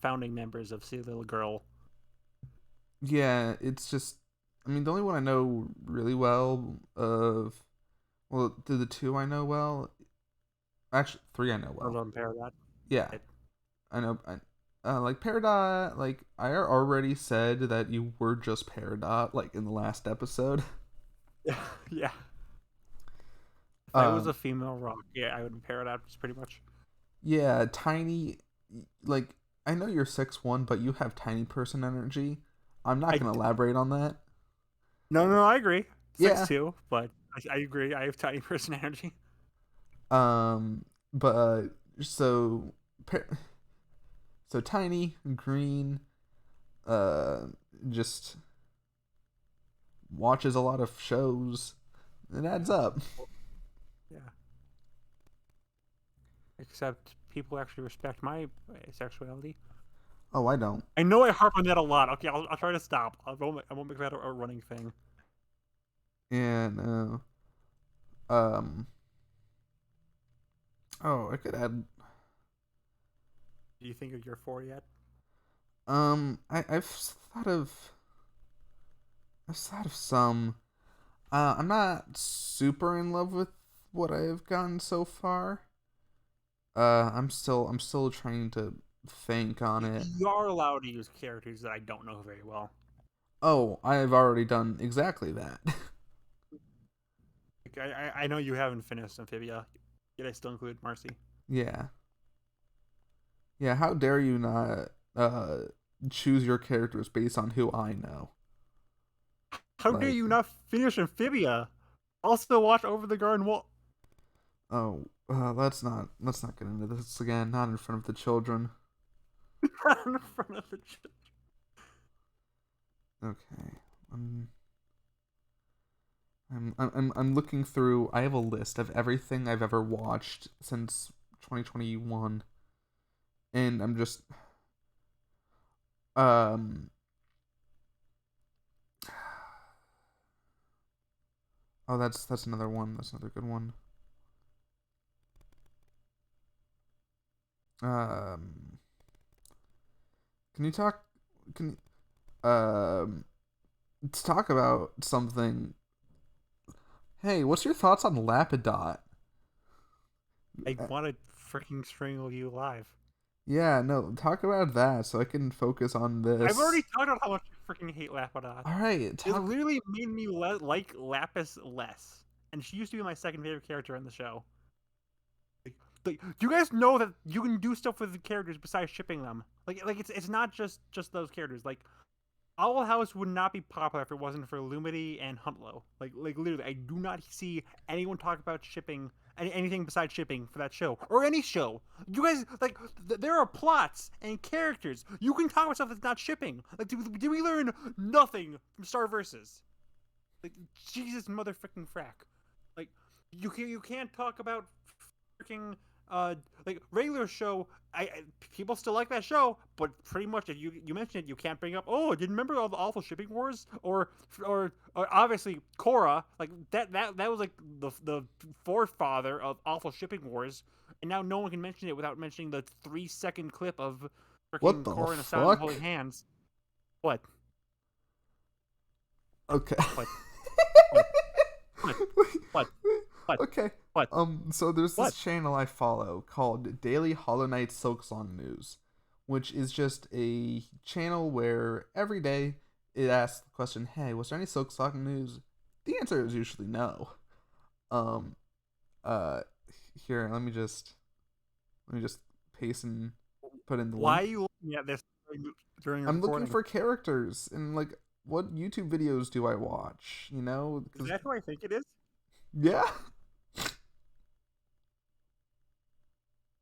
founding members of Silly Little Girl. Yeah, it's just I mean, the only one I know really the two I know well, actually three I know well. Pterodot and Peridot. Yeah. I know like Peridot, like I already said that you were just Peridot like in the last episode. Yeah, yeah. If I was a Um female rock, yeah, I would be Peridot just pretty much. yeah, tiny like I know you're 6'1", but you have tiny person energy. I'm not I gonna elaborate on that. no, I agree. Yeah. 6'2", but I agree. I have tiny person energy. But so so tiny, green, uh just watches a lot of shows. It adds up. Yeah. Except people actually respect my sexuality. Oh, I don't. I know I harp on that a lot. Okay, I'll try to stop. I won't make that a running thing. And um oh, I could add Do you think of your four yet? I've thought of some. I'm not super in love with what I have gotten so far. I'm still trying to think on it. You are allowed to use characters that I don't know very well. Oh, I've already done exactly that. Like, I know you haven't finished Amphibia, yet I still include Marcy. Yeah. Yeah, how dare you not choose your characters based on who I know? How dare Like, you not finish Amphibia? Also watch Over the Garden Wall. oh, let's not get into this again. Not in front of the children. In front of the children. Okay. I'm looking through. I have a list of everything I've ever watched since 2021, and I'm just um. Oh, that's another one. That's another good one. Um, can you talk? Can let's talk about something. Hey, what's your thoughts on Lapidot? I want to freaking strangle you alive. Yeah, no, talk about that so I can focus on this. I've already talked about how much I freaking hate Lapidot. All right, It literally made me like Lapis less, and she used to be my second favorite character in the show. Like, do you guys know that you can do stuff with the characters besides shipping them? Like it's not just those characters. Like, Owl House would not be popular if it wasn't for Lumity and Huntlow. Like literally, I do not see anyone talk about shipping anything besides shipping for that show or any show. You guys like there are plots and characters. You can talk about stuff that's not shipping. Like, did we learn nothing from Star Versus? Like Jesus motherfucking frack. Like you can't talk about freaking like regular show. I people still like that show, but pretty much if you mentioned it, you can't bring up. Oh, didn't remember all the awful shipping wars or obviously Korra. Like that was like the forefather of awful shipping wars, and now no one can mention it without mentioning the 3 second clip of What freaking the Korra and Asami fuck? holding hands. What? Okay. What? What? What? What? What? Okay. What? So there's this What? channel I follow called Daily Hollow Knight Silksong News, which is just a channel where every day it asks the question, "Hey, was there any Silksong news?" The answer is usually no. Um, uh, Here, let me just paste and put in the Why are link. you looking at this during I'm looking recording? for characters and like what YouTube videos do I watch? You know, Is because that who I think it is? yeah,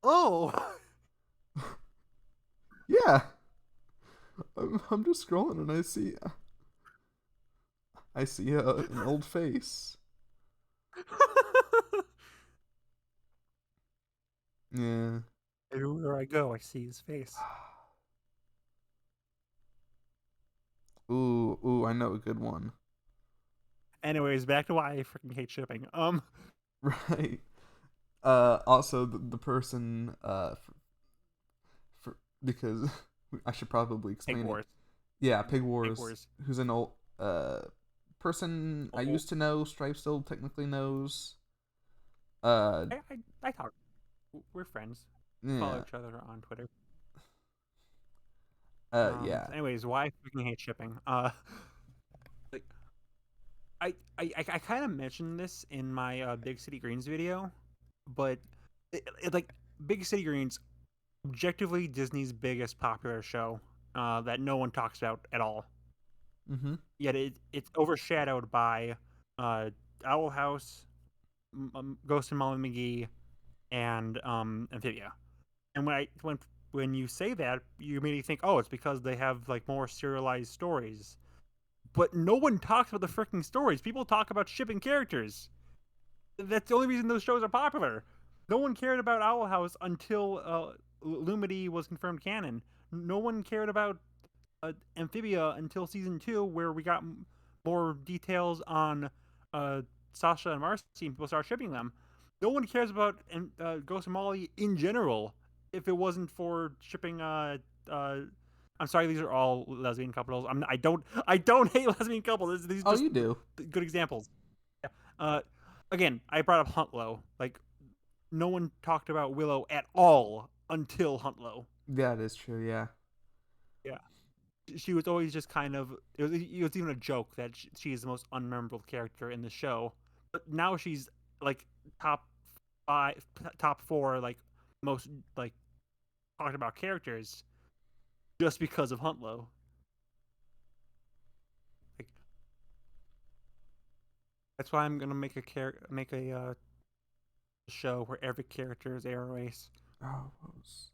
Oh, yeah. I'm just scrolling and I see an old face. Yeah. everywhere I go, I see his face. Ooh, I know a good one. Anyways, back to why I freaking hate shipping. Right. Also the person for because I should probably Egg explain it. Wars. Yeah, Pig Egg Wars. Wars. Who's an old person I Oh, used to know. Stripe still technically knows. Uh, I talk. We're friends. Follow yeah. each other on Twitter. Yeah. Anyways, why I freaking hate shipping? Like I kind of mentioned this in my Big City Greens video, but like Big City Greens, objectively Disney's biggest popular show that no one talks about at all. Mm-hmm. Yet it's overshadowed by uh, Owl House, Ghost and Molly McGee, and Amphibia. And when you say that, you immediately think, oh, it's because they have like more serialized stories. But no one talks about the freaking stories. People talk about shipping characters. That's the only reason those shows are popular. No one cared about Owl House until Lumity was confirmed canon. No one cared about Amphibia until season 2, where we got more details on uh, Sasha and Marcy, and people start shipping them. No one cares about Ghost and Molly in general if it wasn't for shipping. I'm sorry, these are all lesbian couples. I don't hate lesbian couples. These are Oh, just you do. good examples. Yeah. Again, I brought up Huntlow. Like no one talked about Willow at all until Huntlow. Yeah, it is true. Yeah. Yeah. She was always just kind of it was even a joke that she is the most unmemorable character in the show, but now she's like top 5 top 4 like most like talked about characters just because of Huntlow. Like that's why I'm gonna make a show where every character is Arrow Ace, Oh, what was?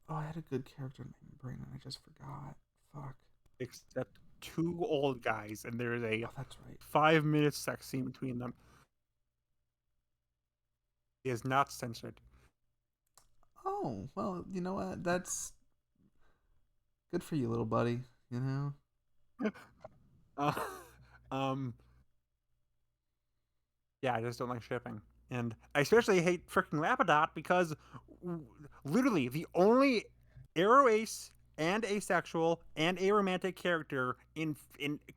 Oh, I had a good character named Brain and I just forgot. Fuck. except 2 old guys, and there's a Oh, that's right. 5 minute sex scene between them. It is not censored. Oh, well, you know what? That's good for you, little buddy. You know? uh, um, Yeah, I just don't like shipping. And I especially hate freaking Lapidot because literally the only Arrow Ace and asexual and aromantic character in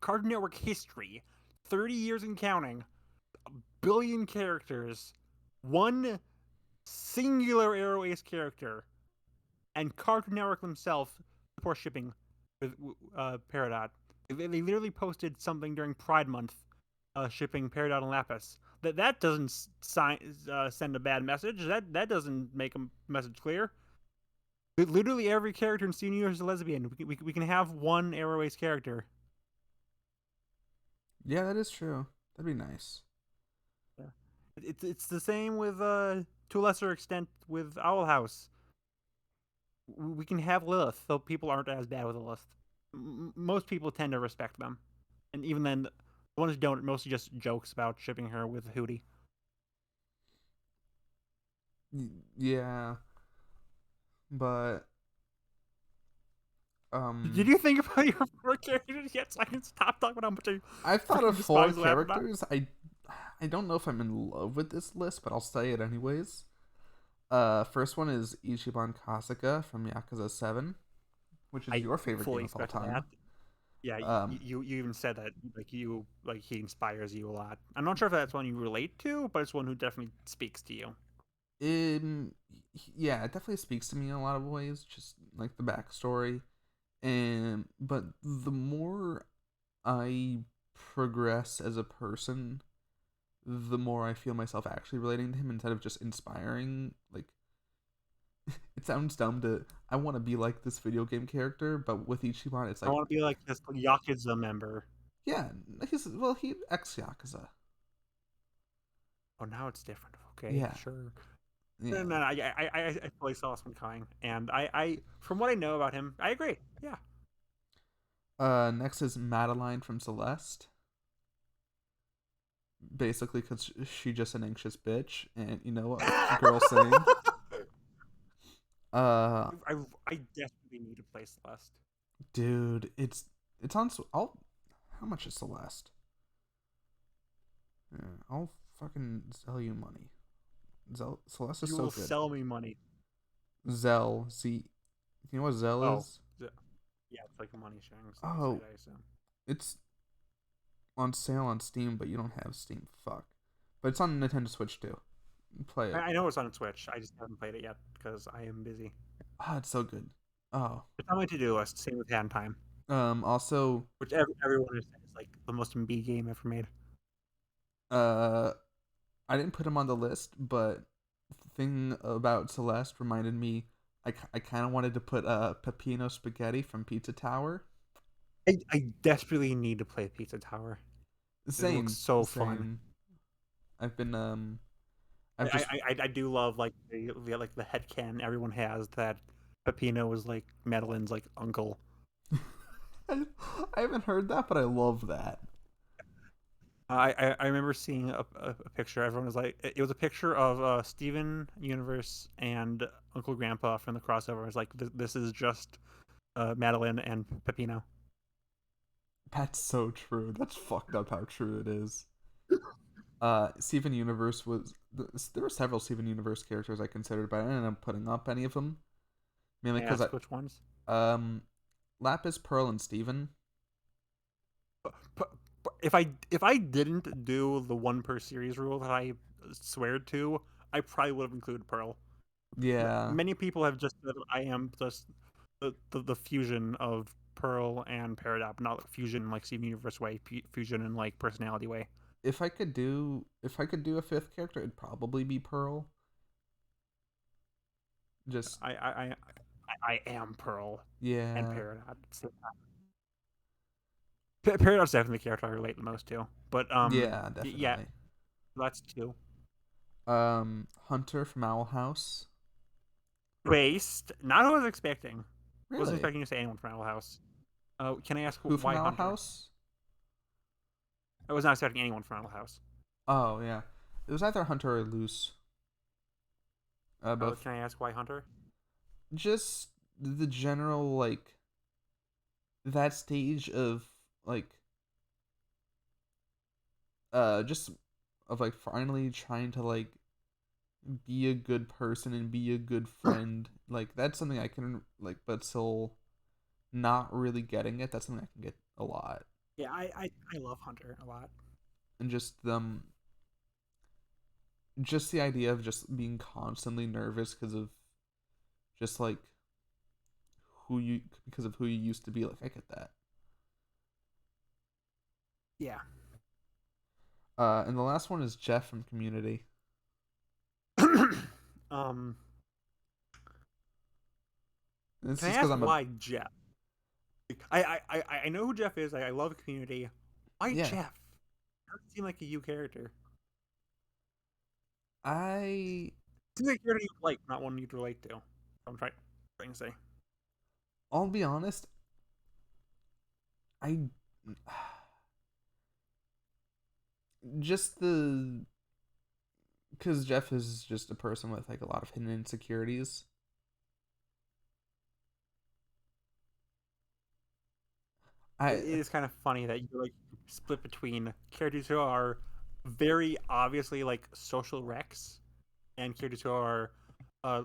Cartoon Network history, 30 years and counting, billion characters, one singular Arrow Ace character, and Cartoon Network themselves support shipping with Peridot. They literally posted something during Pride Month, shipping Peridot and Lapis. That doesn't send a bad message. That doesn't make a message clear. Literally every character in Steven Universe is a lesbian. We can have one Arrow Ace character. Yeah, that is true. That'd be nice. Yeah. It's the same with to a lesser extent with Owl House. We can have Lilith, though people aren't as bad with Lilith. Most people tend to respect them, and even then, The ones who don't, mostly just jokes about shipping her with Hootie. Yeah, but Did you think about your four characters yet? So I can stop talking about how much I I've thought freaking of four despise Lapidot. characters. I don't know if I'm in love with this list, but I'll say it anyways. First one is Ichiban Kasuga from Yakuza 7, which is I your favorite fully game of all expected that. time. Yeah, Um, you even said that he inspires you a lot. I'm not sure if that's one you relate to, but it's one who definitely speaks to you. in yeah, it definitely speaks to me in a lot of ways, just like the backstory. And but the more I progress as a person, the more I feel myself actually relating to him instead of just inspiring. Like it sounds dumb to I want to be like this video game character, but with Ichiban, it's I like want to be like this Yakuza member. yeah, he ex Yakuza. Oh, now it's different. Okay, Yeah, sure. No, yeah. I fully saw this one coming, and from what I know about him, I agree. Yeah. Next is Madeline from Celeste. Basically, because she just an anxious bitch, and you know what, girl, same. Uh, I definitely need to play Celeste. dude, it's on. I'll. How much is Celeste? Yeah, I'll fucking sell you money. Celeste is You so will good. sell me money. Zell Z. You know what Zell Oh, is? yeah, it's like a money sharing site, Oh, I assume. it's on sale on Steam, but you don't have Steam. Fuck. But it's on Nintendo Switch too. Play it. I know it's on Switch. I just haven't played it yet because I am busy. Oh, it's so good. Oh. It's on my to-do list. Same with Hand Time, Also, which everyone has said is like the most MB game ever made. uh, I didn't put him on the list, but the thing about Celeste reminded me. I kind of wanted to put Peppino Spaghetti from Pizza Tower. I desperately need to play Pizza Tower. It looks Same, so fun. same. I've been I've just I do love like the headcanon everyone has that Peppino was like Madeline's like uncle. I, I haven't heard that, but I love that. I remember seeing a picture. Everyone was like, it was a picture of Steven Universe and Uncle Grandpa from the crossover. It was like, this is just Madeline and Peppino. That's so true. That's fucked up how true it is. Steven Universe was there were several Steven Universe characters I considered, but I didn't end up putting up any of them mainly I because ask which ones. um Lapis, Pearl, and Steven. If I didn't do the one per series rule that I swear to, I probably would have included Pearl. Yeah, Many people have just said I am just the fusion of Pearl and Peridot, not like fusion in like Steven Universe way, fusion in like personality way. if I could do a fifth character, it'd probably be Pearl. Just I I I, I am Pearl and yeah, Peridot. Peridot's definitely the character I relate the most to. But yeah, yeah, definitely. that's two. Hunter from Owl House. Based, not what I was expecting. Wasn't Really? expecting to say anyone from Owl House. Can I ask Who from why Owl Hunter? House? I was not expecting anyone from Owl House. Oh yeah, it was either Hunter or Loose. Both. Can I ask why Hunter? Just the general like that stage of like just of like finally trying to like be a good person and be a good friend. Like that's something I can like, but still not really getting it. That's something I can get a lot. Yeah, I love Hunter a lot. And just the idea of just being constantly nervous because of just like who you because of who you used to be. Like I get that. Yeah. And the last one is Jeff from Community. um, And it's can I just because ask I'm a why Jeff? I know who Jeff is. I love Community. Why yeah. Jeff? Doesn't seem like a you character. I Seems like a character you like, not one you'd relate to. I'm trying to say. I'll be honest. I just the because Jeff is just a person with like a lot of hidden insecurities. It I is kind of funny that you like split between characters who are very obviously like social wrecks and characters who are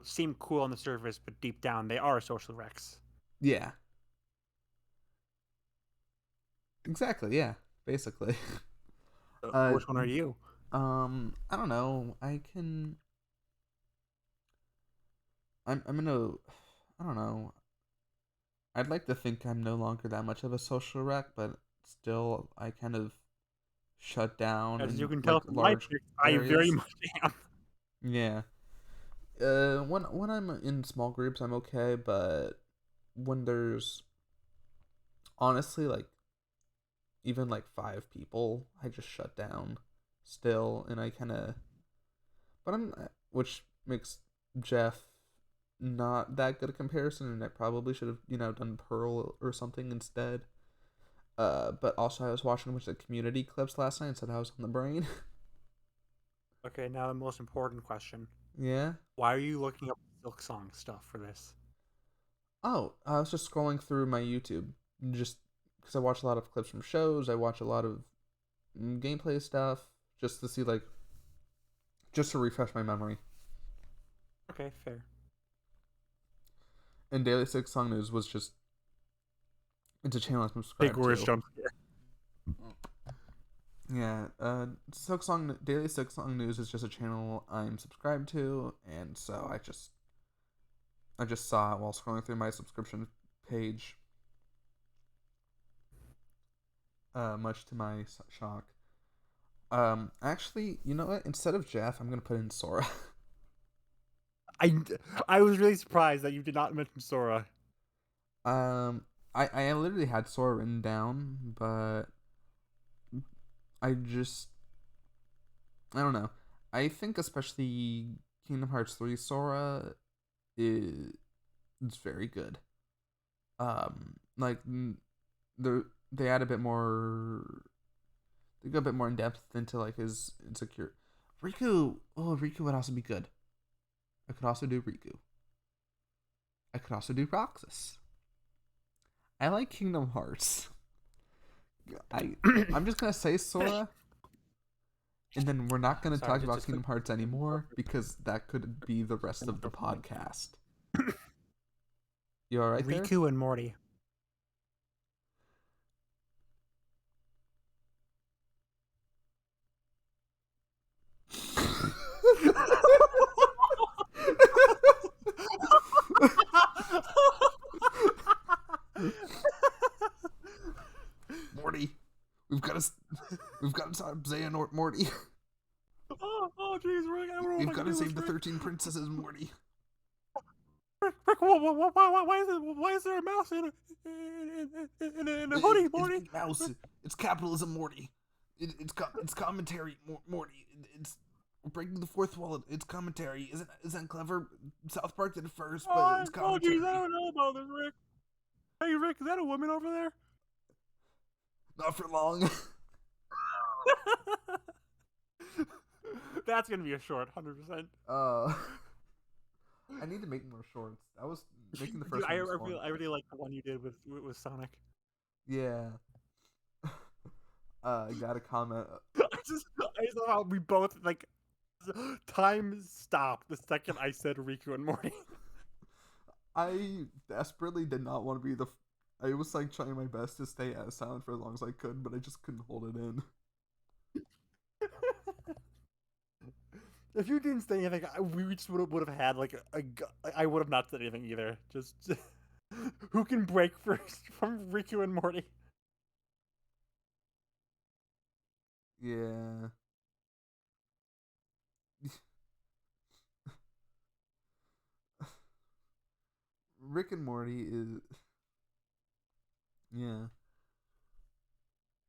seem cool on the surface, but deep down they are social wrecks. yeah, exactly. Yeah, basically. uh, Which one are you? I don't know. I'm gonna. I don't know. I'd like to think I'm no longer that much of a social wreck, but still, I kind of shut down As you in can tell like from my large pick, I very areas. much am. Yeah. When I'm in small groups, I'm okay, but when there's honestly like even like 5 people, I just shut down still, and I kind of, but I'm, which makes Jeff not that good a comparison, and I probably should have done Pearl or something instead. But also I was watching a bunch of community clips last night, so that was on the brain. Okay, now the most important question: Yeah. why are you looking up Silk Song stuff for this? Oh, I was just scrolling through my YouTube, just because I watch a lot of clips from shows. I watch a lot of gameplay stuff, just to see like, just to refresh my memory. Okay, fair. And Daily Six Song News was just, it's a channel I'm Big subscribed words to. jump scare. Yeah, Silk Song Daily Silk Song News is just a channel I'm subscribed to, and so I just saw it while scrolling through my subscription page. Much to my shock. Actually, you know what? Instead of Jeff, I'm gonna put in Sora. I I was really surprised that you did not mention Sora. um, I literally had Sora written down, but I don't know. I think especially Kingdom Hearts 3 Sora is it's very good. Like the they add a bit more. They go a bit more in depth into like his insecure. Riku. Oh, Riku would also be good. I could also do Riku. I could also do Roxas. I like Kingdom Hearts. I I'm just gonna say Sora, and then we're not gonna Sorry, talk about just quick. Kingdom Hearts anymore because that could be the rest of the podcast. You all right there? Riku and Morty. Morty, we've got to we've got to stop Xehanort, Morty. Oh, jeez, Rick, I don't know if We've I can got to do this, save the Rick. 13 princesses, Morty. Rick, why is there a mouse in a hoodie, It's Morty? Big Mouse. It's capitalism, Morty. It's commentary, Morty. It's breaking the fourth wall. It's commentary. Isn't that clever? South Park did it first, but it's Oh, jeez, I commentary. don't know about this, Rick. Hey, Rick, is that a woman over there? Not for long. That's gonna be a short, 100%. uh, I need to make more shorts. I was making the Dude, first one was fun. I really like the one you did with Sonic. Yeah. I got a comment. I just love how we both like time stopped the second I said Riku and Morty. I desperately did not want to be the. I was like trying my best to stay as silent for as long as I could, but I just couldn't hold it in. If you didn't say anything, we just would have had like I would have not said anything either. Just who can break first from Riku and Morty? Yeah. Rick and Morty is. Yeah.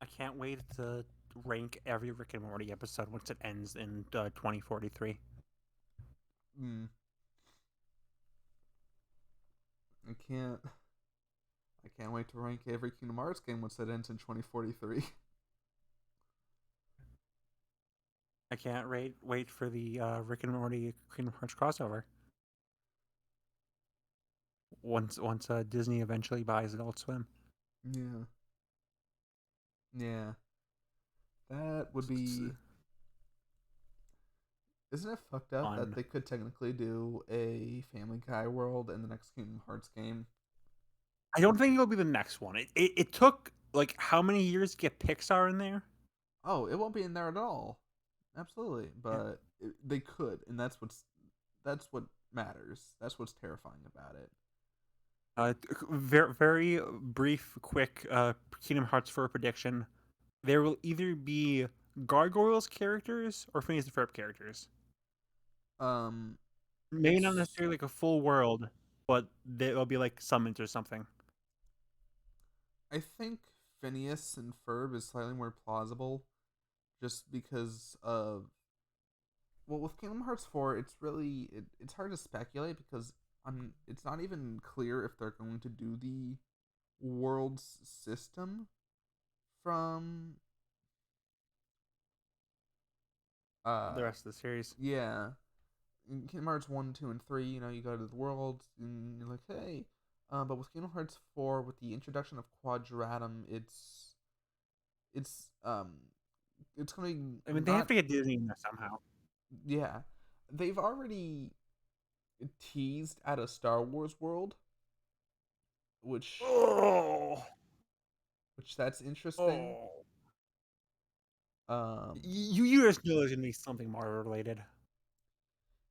I can't wait to rank every Rick and Morty episode once it ends in 2043. Mm. I can't. I can't wait to rank every Kingdom Hearts game once it ends in 2043. I can't wait for the Rick and Morty Kingdom Hearts crossover. Once Disney eventually buys Adult Swim. Yeah. Yeah. That would be. Isn't it fucked up that Fun. they could technically do a Family Guy world in the next Kingdom Hearts game? I don't think it'll be the next one. It took like how many years to get Pixar in there? Oh, it won't be in there at all. Absolutely, Yeah. but they could, and that's what matters. That's what's terrifying about it. Very brief, quick Kingdom Hearts 4 prediction. There will either be Gargoyles characters or Phineas and Ferb characters. Um, Maybe not it's necessarily like a full world, but there'll be like summons or something. I think Phineas and Ferb is slightly more plausible, just because of well, with Kingdom Hearts 4, it's hard to speculate because it's not even clear if they're going to do the world's system from The uh rest of the series. yeah, in Kingdom Hearts 1, 2, and 3, you go to the world and you're like, hey. But with Kingdom Hearts 4, with the introduction of Quadratum, it's it's gonna be I mean, they have not to get Disney in there somehow. yeah. They've already teased at a Star Wars world, which Oh, that's interesting. oh. Um, You just know there's gonna be something Marvel related.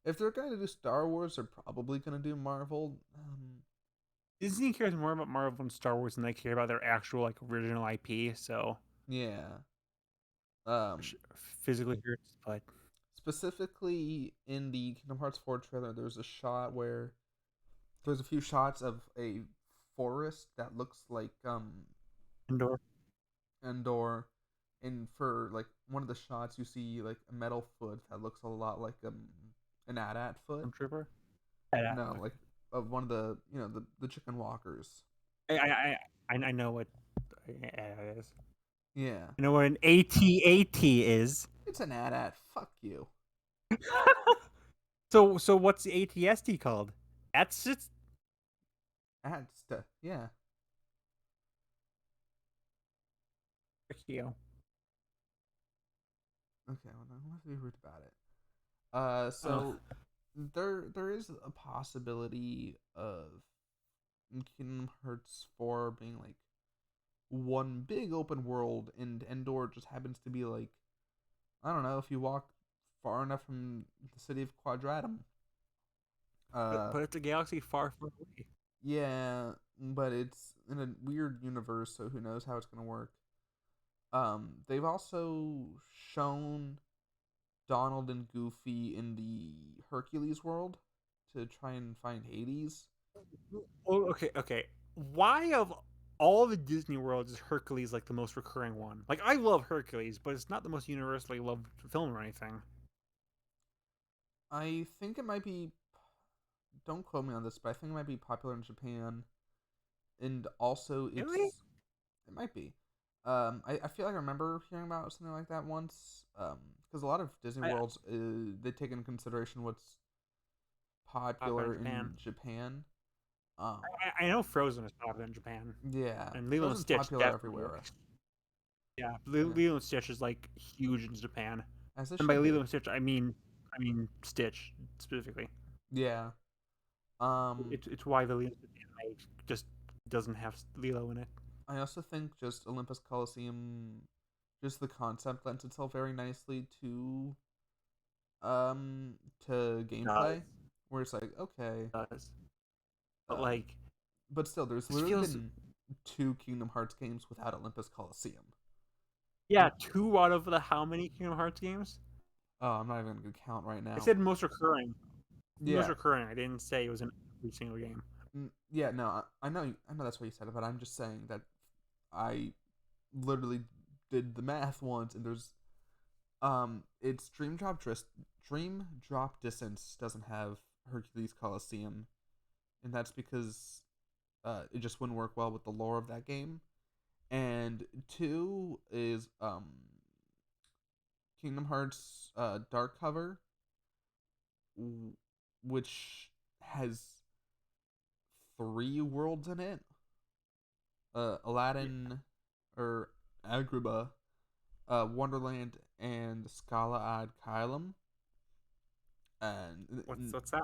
if they're gonna do Star Wars, they're probably gonna do Marvel. Disney cares more about Marvel and Star Wars than they care about their actual like original IP. So Yeah. Um, which physically hurts, but specifically in the Kingdom Hearts 4 trailer, there's a shot where there's a few shots of a forest that looks like Endor Endor, and for like one of the shots you see like a metal foot that looks a lot like an AT-AT foot. Stormtrooper. No, like of one of the the chicken walkers. I know what it is. Yeah, I know what an AT-AT is. it's an AT-AT. Fuck you. So what's the ATST called? That's just AT stuff. Yeah. you. Okay, well, I'm not be rude about it. Oh, So there is a possibility of Kingdom Hearts 4 being like one big open world, and Endor just happens to be like, I don't know, if you walk far enough from the city of Quadratum. Uh, but it's a galaxy far, far away. yeah, but it's in a weird universe, so who knows how it's gonna work. They've also shown Donald and Goofy in the Hercules world to try and find Hades. Oh, okay. Why of all the Disney worlds is Hercules like the most recurring one? Like I love Hercules, but it's not the most universally loved film or anything. I think it might be. Don't quote me on this, but I think it might be popular in Japan, and also Really? it might be. I feel like I remember hearing about something like that once. Because a lot of Disney I worlds, they take into consideration what's popular in popular Japan. in Japan. Um, I know Frozen is popular in Japan, yeah, and Lilo and Frozen's Stitch popular definitely. everywhere. Yeah, Yeah, Lilo and Stitch is like huge in Japan, as it and by should Lilo be. and Stitch I mean Stitch specifically. Yeah. Um, It's why the Lilo and Stitch anime just doesn't have Lilo in it. I also think just Olympus Coliseum, just the concept lends itself very nicely to Does gameplay, where it's like okay, does but um, like but still, there's this literally feels been two Kingdom Hearts games without Olympus Coliseum. yeah 2 out of the how many Kingdom Hearts games? Oh, I'm not even gonna count right I now. said most recurring. Most Yeah, recurring. I didn't say it was in every single game. yeah, no, I know that's what you said, but I'm just saying that I literally did the math once, and there's it's Dream Drop Distance doesn't have Hercules Coliseum, and that's because it just wouldn't work well with the lore of that game. And two is Kingdom Hearts Dark Cover, which has 3 worlds in it. Yeah. Aladdin or Agrabah, Wonderland, and Scala ad Kylam. And What's that?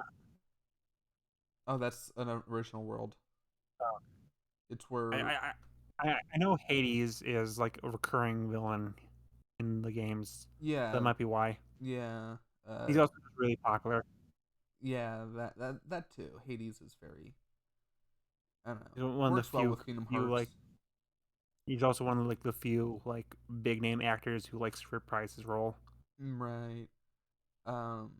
oh, that's an original world. Oh. It's I where, I I know Hades is like a recurring villain in the games. That yeah, might be why. yeah, He's also just really popular. yeah, that too. Hades is very, I don't know, He's one of the works well with Kingdom few like Hearts. he's also one of like the few like big name actors who likes to reprise his role. Right. Um,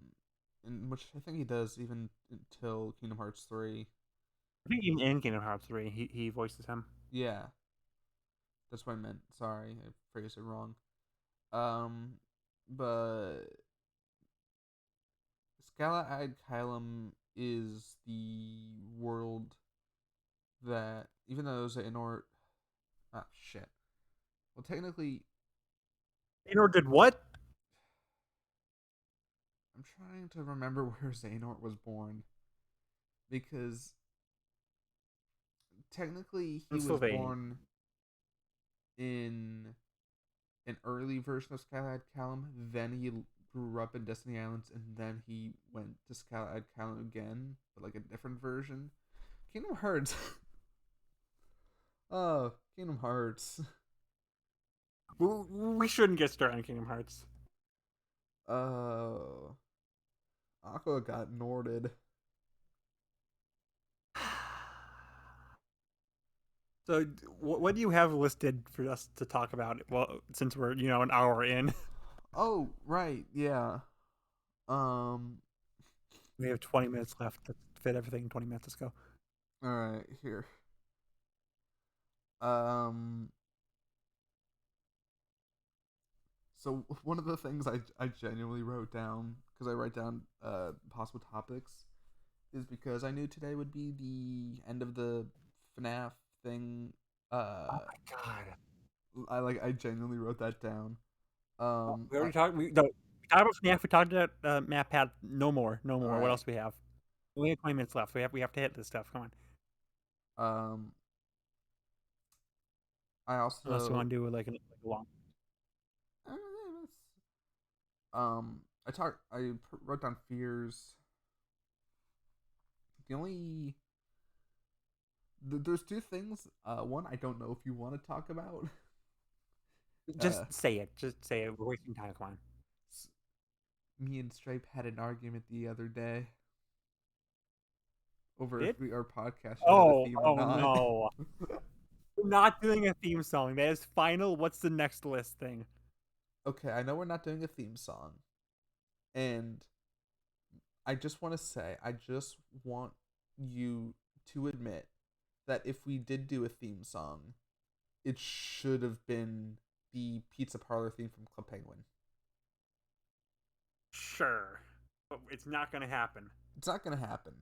in which I think he does even until Kingdom Hearts 3. I think even in Kingdom Hearts 3, he voices him. Yeah, that's what I meant. Sorry, I phrased it wrong. Um, but Scala ad Kylam is the world that, even though there's an Inor, ah, shit. Well, technically, Xehanort did what? I'm trying to remember where Xehanort was born because technically he In was Sylvania. born in an early version of Skylight Callum. Then he grew up in Destiny Islands, and then he went to Skylight Callum again, but like a different version. Kingdom Hearts. Oh, Kingdom Hearts. We shouldn't get started on Kingdom Hearts. Oh, Aqua got Norded. So, what do you have listed for us to talk about? Well, since we're an hour in, Oh, right, yeah. Um, we have 20 minutes left to fit everything in 20 minutes. Let's go. all right, here. Um, so one of the things I genuinely wrote down, because I write down possible topics, is because I knew today would be the end of the FNAF thing. Oh Uh, my god. I genuinely wrote that down. We I already talked. No, we talked about FNAF. We talked about Map Pad. No more. No all more. What right. else do we have? We only have 20 minutes left. We have to hit this stuff. Come on. Um, I Unless you also want to do like a long. eh, wrote down fears. The only there's 2 things. One I don't know if you want to talk about. Uh, Just say it. Just say it. We're wasting time. Come on. Me and Stripe had an argument the other day over Did? if our podcast should have a Oh, theme or oh not. no. We're not doing a theme song. That is final. What's the next list thing? Okay, I know we're not doing a theme song, and I just want to say, I just want you to admit that if we did do a theme song, it should have been the Pizza Parlor theme from Club Penguin. Sure. But it's not going to happen. It's not gonna happen,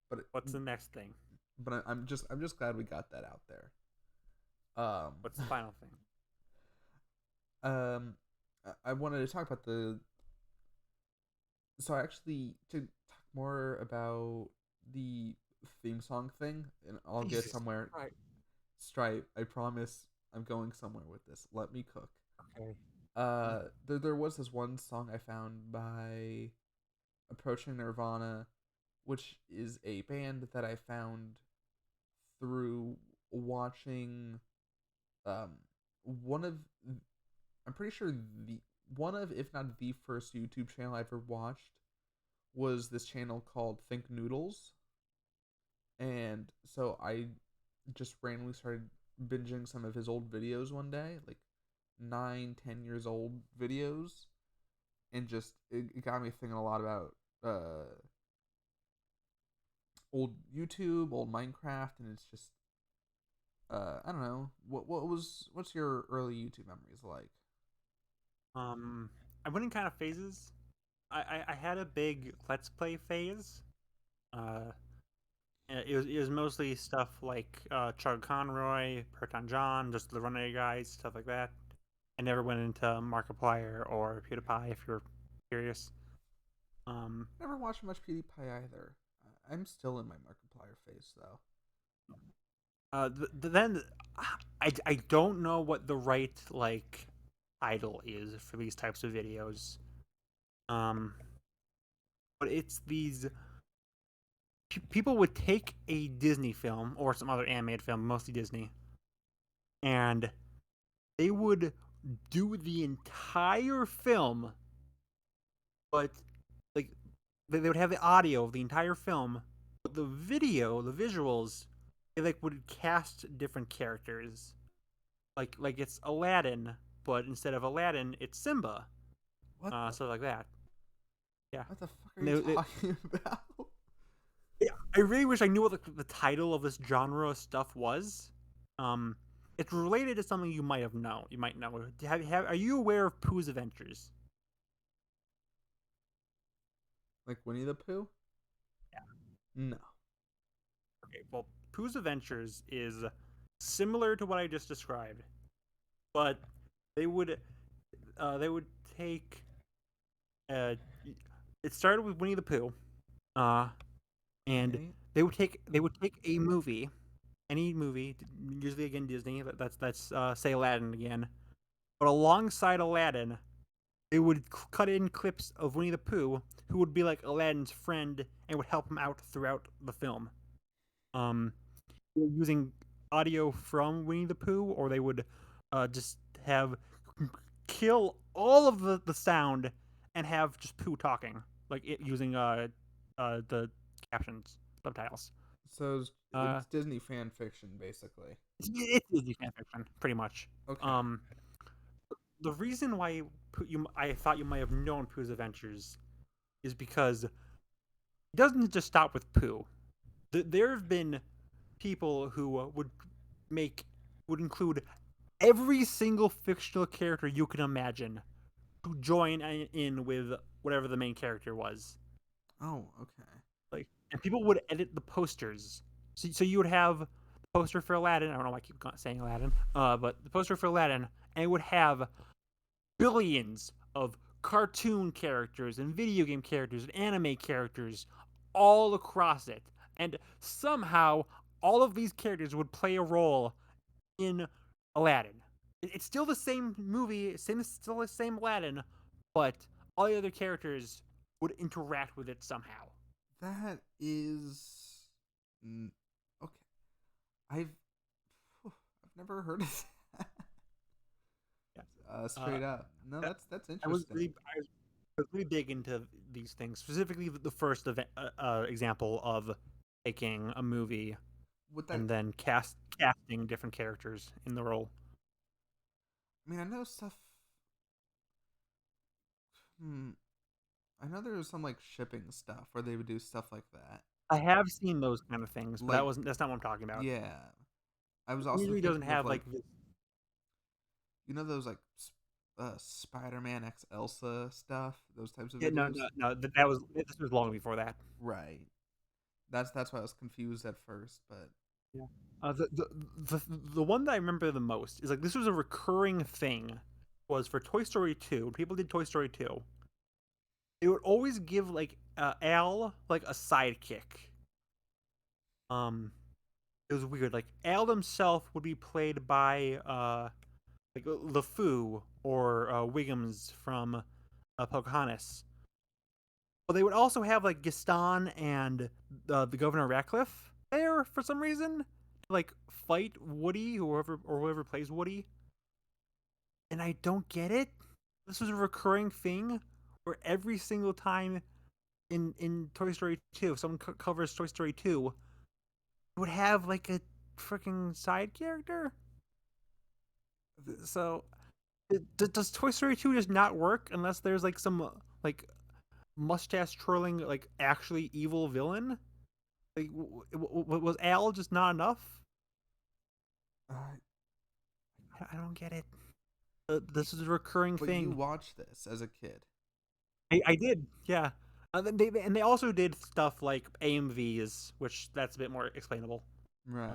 but What's the next thing? I'm just glad we got that out there. Um, What's the final thing? um, I wanted to talk about the. So I actually to talk more about the theme song thing, and I'll get Jesus. somewhere. Right. Stripe, I promise I'm going somewhere with this. Let me cook. Okay. There was this one song I found by Approaching Nirvana, which is a band that I found through watching um one of I'm pretty sure the one of, if not the first YouTube channel I ever watched was this channel called Think Noodles. And so I just randomly started binging some of his old videos one day, like 9, 10 years old videos, and just it got me thinking a lot about old YouTube, old Minecraft, and it's just I don't know what's your early YouTube memories like? Um, I went in kind of phases. I had a big Let's Play phase. Uh, it was mostly stuff like Chug Conroy, Perton John, just the Runaway guys, stuff like that. I never went into Markiplier or PewDiePie, if you're curious. Never watched much PewDiePie either. I'm still in my Markiplier phase though. Then I don't know what the right like title is for these types of videos. Um, but it's these people would take a Disney film or some other animated film, mostly Disney, and they would do the entire film, but like they would have the audio of the entire film, but the video, the visuals, they like would cast different characters. Like it's Aladdin, but instead of Aladdin, it's Simba. What the Stuff like that. Yeah. what the fuck are And you talking about? yeah, I really wish I knew what the title of this genre of stuff was. Um, it's related to something you might have known. You might know. Are you aware of Pooh's Adventures? Like Winnie the Pooh? Yeah. No. Okay. Well, Pooh's Adventures is similar to what I just described, but they would take. Uh, it started with Winnie the Pooh, and Okay. they would take a movie, any movie, usually again Disney. That's say Aladdin again, but alongside Aladdin, they would cut in clips of Winnie the Pooh, who would be like Aladdin's friend and would help him out throughout the film. Um, using audio from Winnie the Pooh, or they would just have kill all of the sound and have just Pooh talking, like it using the captions, subtitles. So Uh, it's Disney fan fiction basically. it's Disney fan fiction, pretty much. Okay. Um, the reason why I thought you might have known Pooh's Adventures is because it doesn't just stop with Pooh. There have been people who would include every single fictional character you can imagine to join in with whatever the main character was. Oh, okay. Like, and people would edit the posters. So you would have the poster for Aladdin. I don't know why I keep saying Aladdin. But the poster for Aladdin, and it would have billions of cartoon characters and video game characters and anime characters all across it. And somehow all of these characters would play a role in Aladdin. It's still the same movie, still the same Aladdin, but all the other characters would interact with it somehow. That is okay. I've I've never heard of that. Yeah. Straight up. No, that's interesting. I was really big into these things, specifically the first example of taking a movie Would that? and then casting different characters in the role. I mean, I know stuff. Hmm. I know there was some like shipping stuff where they would do stuff like that. I have seen those kind of things, but Like, that's not what I'm talking about. yeah. I was It also usually doesn't thinking of have like like this. those like Spider-Man X Elsa stuff, those types of Yeah, no, videos. no, no. This was long before that. Right. That's why I was confused at first, but Yeah. The one that I remember the most is like this was a recurring thing was for Toy Story 2. When people did Toy Story 2, they would always give like Al like a sidekick. It was weird. Like Al himself would be played by like LeFou or Wiggums from Pocahontas. But they would also have like Gaston and the Governor Ratcliffe there for some reason, to, like fight Woody, whoever plays Woody. And I don't get it. This was a recurring thing where every single time in Toy Story 2, if someone covers Toy Story 2, it would have like a freaking side character. So does Toy Story 2 just not work unless there's like some like mustache twirling like actually evil villain? Like was Al just not enough? uh, I don't get it. This is a recurring but you thing. watched this as a kid, I did, yeah. They also did stuff like AMVs, which that's a bit more explainable. right?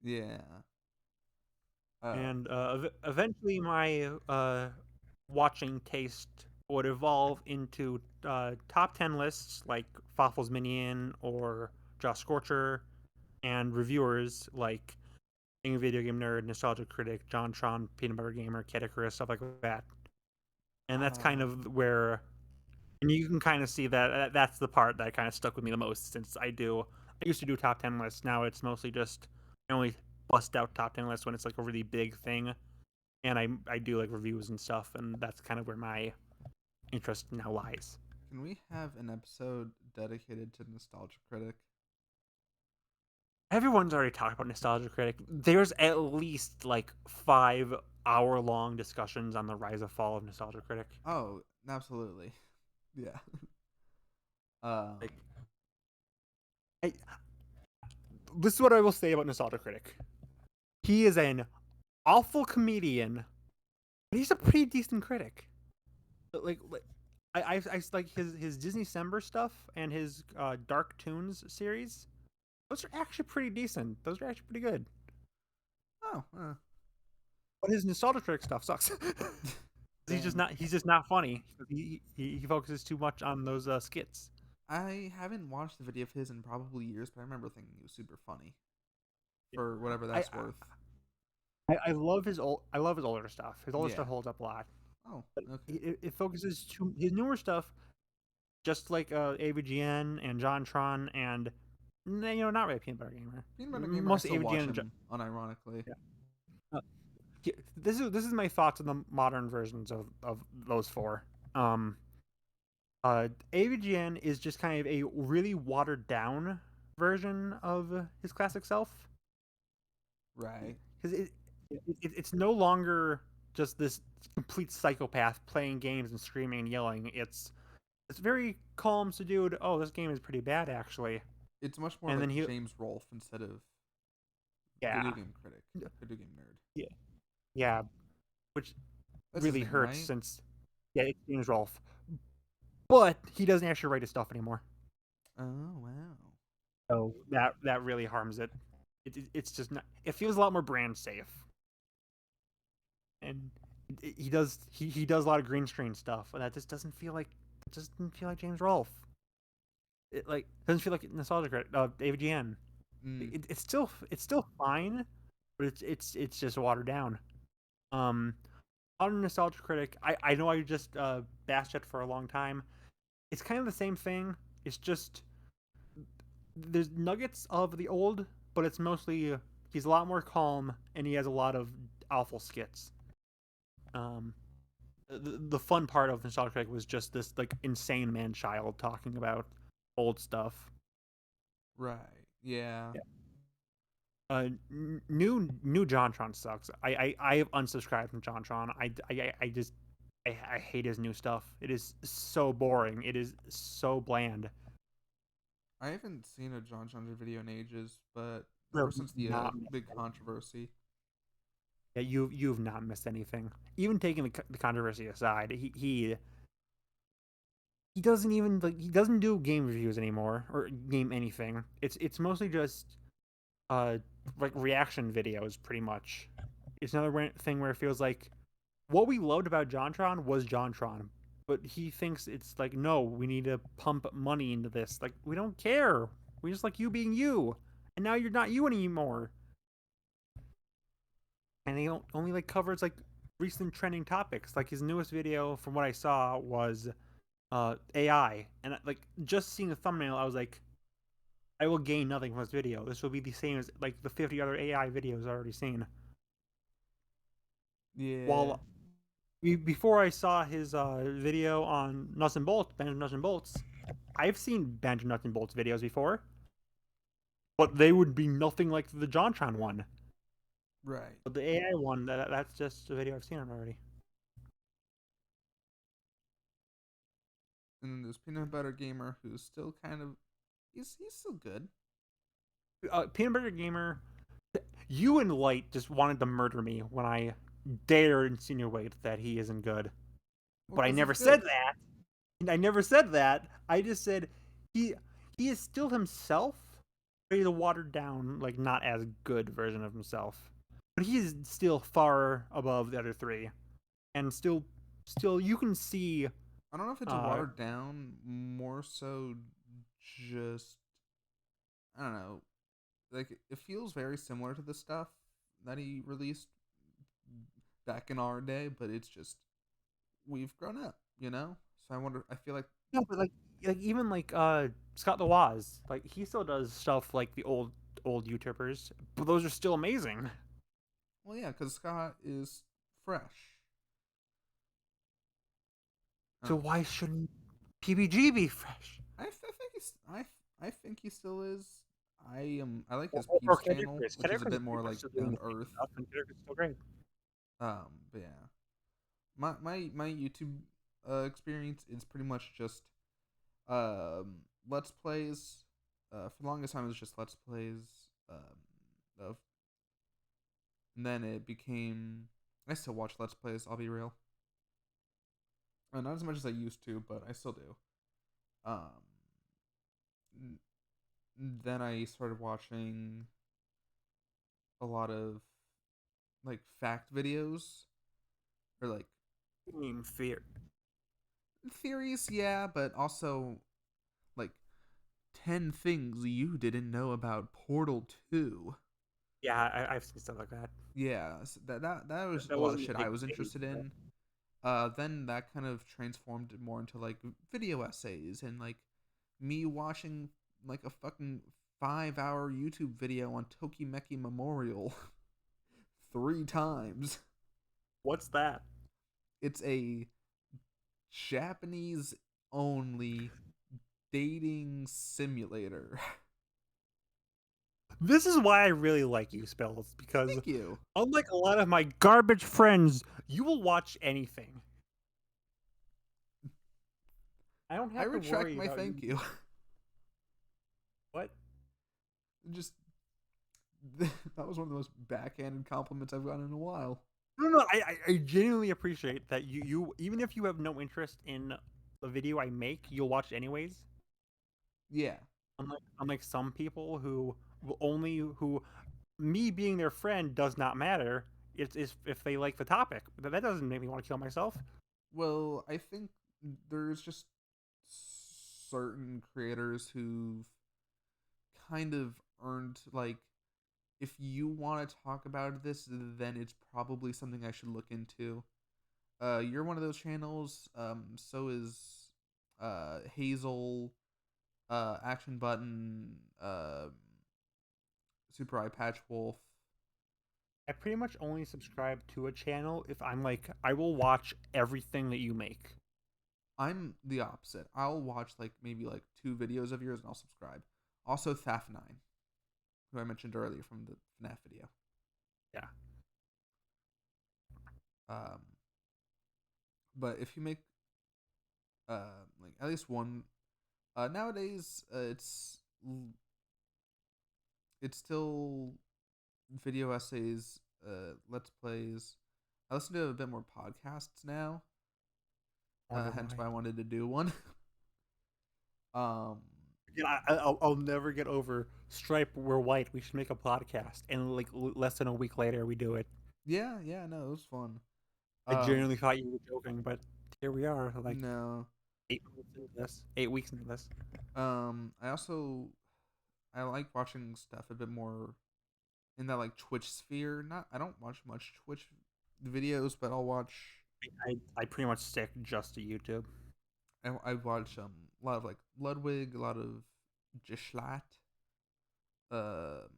Yeah. And eventually, my watching taste would evolve into top 10 lists like Faffel's Minion or Josh Scorcher, and reviewers like Being a Video Game Nerd, Nostalgia Critic, John Tron, Peanut Butter Gamer, Kid Icarus, stuff like that. And that's kind uh, of where, and you can kind of see that that's the part that kind of stuck with me the most, since I used to do top 10 lists. Now it's mostly just, I only bust out top 10 lists when it's like a really big thing. And I do like reviews and stuff, and that's kind of where my interest now lies. can we have an episode dedicated to Nostalgia Critic? Everyone's already talked about Nostalgia Critic. There's at least like 5 hour long discussions on the rise and fall of Nostalgia Critic. Oh, absolutely. Yeah. Like, I, this is what I will say about Nostalgia Critic. He is an awful comedian, but he's a pretty decent critic. Like I like his Disney December stuff and his Dark Toons series. Those are actually pretty decent. Those are actually pretty good. Oh, But his Nostalgia Critic stuff sucks. He's just not funny. He focuses too much on those skits. I haven't watched the video of his in probably years, but I remember thinking he was super funny. For whatever that's worth. I love his older stuff. His older stuff holds up a lot. Oh, okay. It focuses too his newer stuff, just like AVGN and JonTron and not really Peanut Butter Gamer. Peanut Butter Gamer, Mostly I still watch AVGN him, unironically. Yeah. This is my thoughts on the modern versions of those four. AVGN is just kind of a really watered down version of his classic self. Right. Because it's no longer just this complete psychopath playing games and screaming and yelling. It's very calm, subdued. Oh, this game is pretty bad, actually. It's much more like James Rolfe instead of video game critic, video game nerd. Yeah, which That's really his name, hurts right? since it's James Rolfe, but he doesn't actually write his stuff anymore. Oh wow. So that really harms it. It's just not. It feels a lot more brand safe, and he does a lot of green screen stuff, and that just doesn't feel like James Rolfe. It doesn't feel like Nostalgia Critic, AVGN. It's still fine, but it's just watered down. On Nostalgia Critic, I know I just bashed it for a long time. It's kind of the same thing. It's just there's nuggets of the old, but it's mostly he's a lot more calm and he has a lot of awful skits. The fun part of Nostalgia Critic was just this like insane man child talking about old stuff. Right. Yeah. New JonTron sucks. I have unsubscribed from JonTron. I hate his new stuff. It is so boring. It is so bland. I haven't seen a John Chandler video in ages, but ever since the big controversy. Yeah, you've not missed anything. Even taking the controversy aside, he doesn't even he doesn't do game reviews anymore or game anything. It's mostly just like reaction videos, pretty much. It's another thing where it feels like what we loved about JonTron was JonTron, but he thinks it's like, no, we need to pump money into this. Like, we don't care. We just like you being you, and now you're not you anymore. And he only like covers like recent trending topics. Like his newest video, from what I saw, was AI, and like just seeing the thumbnail, I was like, I will gain nothing from this video. This will be the same as like the 50 other AI videos I've already seen. Yeah. While before I saw his video on Nuts and Bolts, Banjo Nuts and Bolts, I've seen Banjo Nuts and Bolts videos before, but they would be nothing like the JonTron one. Right. But the AI one, that's just a video I've seen already. And then there's Peanut Butter Gamer, who's still kind of he's still good. Peanut Butter Gamer, you and Light just wanted to murder me when I dared insinuate that he isn't good. Well, but I 'cause never he's good. said that. I never said that. I just said he is still himself, but he's a watered down, like not as good version of himself. but he is still far above the other three, and still you can see. I don't know if it's watered down, more so just I don't know. Like it feels very similar to the stuff that he released back in our day, but it's just we've grown up, you know? So I wonder I feel like No, but like even like Scott the Woz, like he still does stuff like the old YouTubers, but those are still amazing. well yeah, cuz Scott is fresh. So Um why shouldn't PBG be fresh? I think I think he still is. I like his Or Peeps channel, Cadet which is a is bit pretty more much like still doing down the to same earth. stuff, and Cadet is still great. But yeah. My YouTube experience is pretty much just let's plays. For the longest time it was just let's plays of and then it became I still watch let's plays, I'll be real. Not as much as I used to, but I still do. Um then I started watching a lot of like fact videos or like Team Fear. theories, yeah, but also like 10 things you didn't know about Portal 2. Yeah, I've seen stuff like that. Yeah, that was a That lot of wasn't a shit I big was thing. interested in. Then that kind of transformed more into like video essays and like me watching like a fucking 5 hour YouTube video on Tokimeki Memorial 3 times. What's that? It's a Japanese only dating simulator. This is why I really like you, Spells, because Thank you. unlike a lot of my garbage friends, you will watch anything. I don't I have to retract worry my about thank you. you. What? Just that was one of the most backhanded compliments I've gotten in a while. No. I genuinely appreciate that you even if you have no interest in the video I make, you'll watch it anyways. Yeah. Unlike some people who will only who me being their friend does not matter. It's if they like the topic. But that doesn't make me want to kill myself. Well, I think there's just certain creators who've kind of earned like if you want to talk about this, then it's probably something I should look into. You're one of those channels. So is Hazel, Action Button, Super Eye Patch Wolf. I pretty much only subscribe to a channel if I'm like I will watch everything that you make. I'm the opposite. I'll watch like maybe like 2 videos of yours and I'll subscribe. Also, Thaf9, who I mentioned earlier from the FNAF video. Yeah. Um, but if you make like at least one, nowadays it's still video essays, let's plays. I listen to a bit more podcasts now. Wonder Hence why. why I wanted to do one. um, Yeah, I'll never get over Stripe. We're white. We should make a podcast, and like less than a week later, we do it. yeah, no, it was fun. I Um, genuinely thought you were joking, but here we are, like no. 8 months into this, 8 weeks into this. I also I like watching stuff a bit more in that like Twitch sphere. Not I don't watch much Twitch videos, but I'll watch. I pretty much stick just to YouTube. I watch a lot of like Ludwig, a lot of Gislat, um,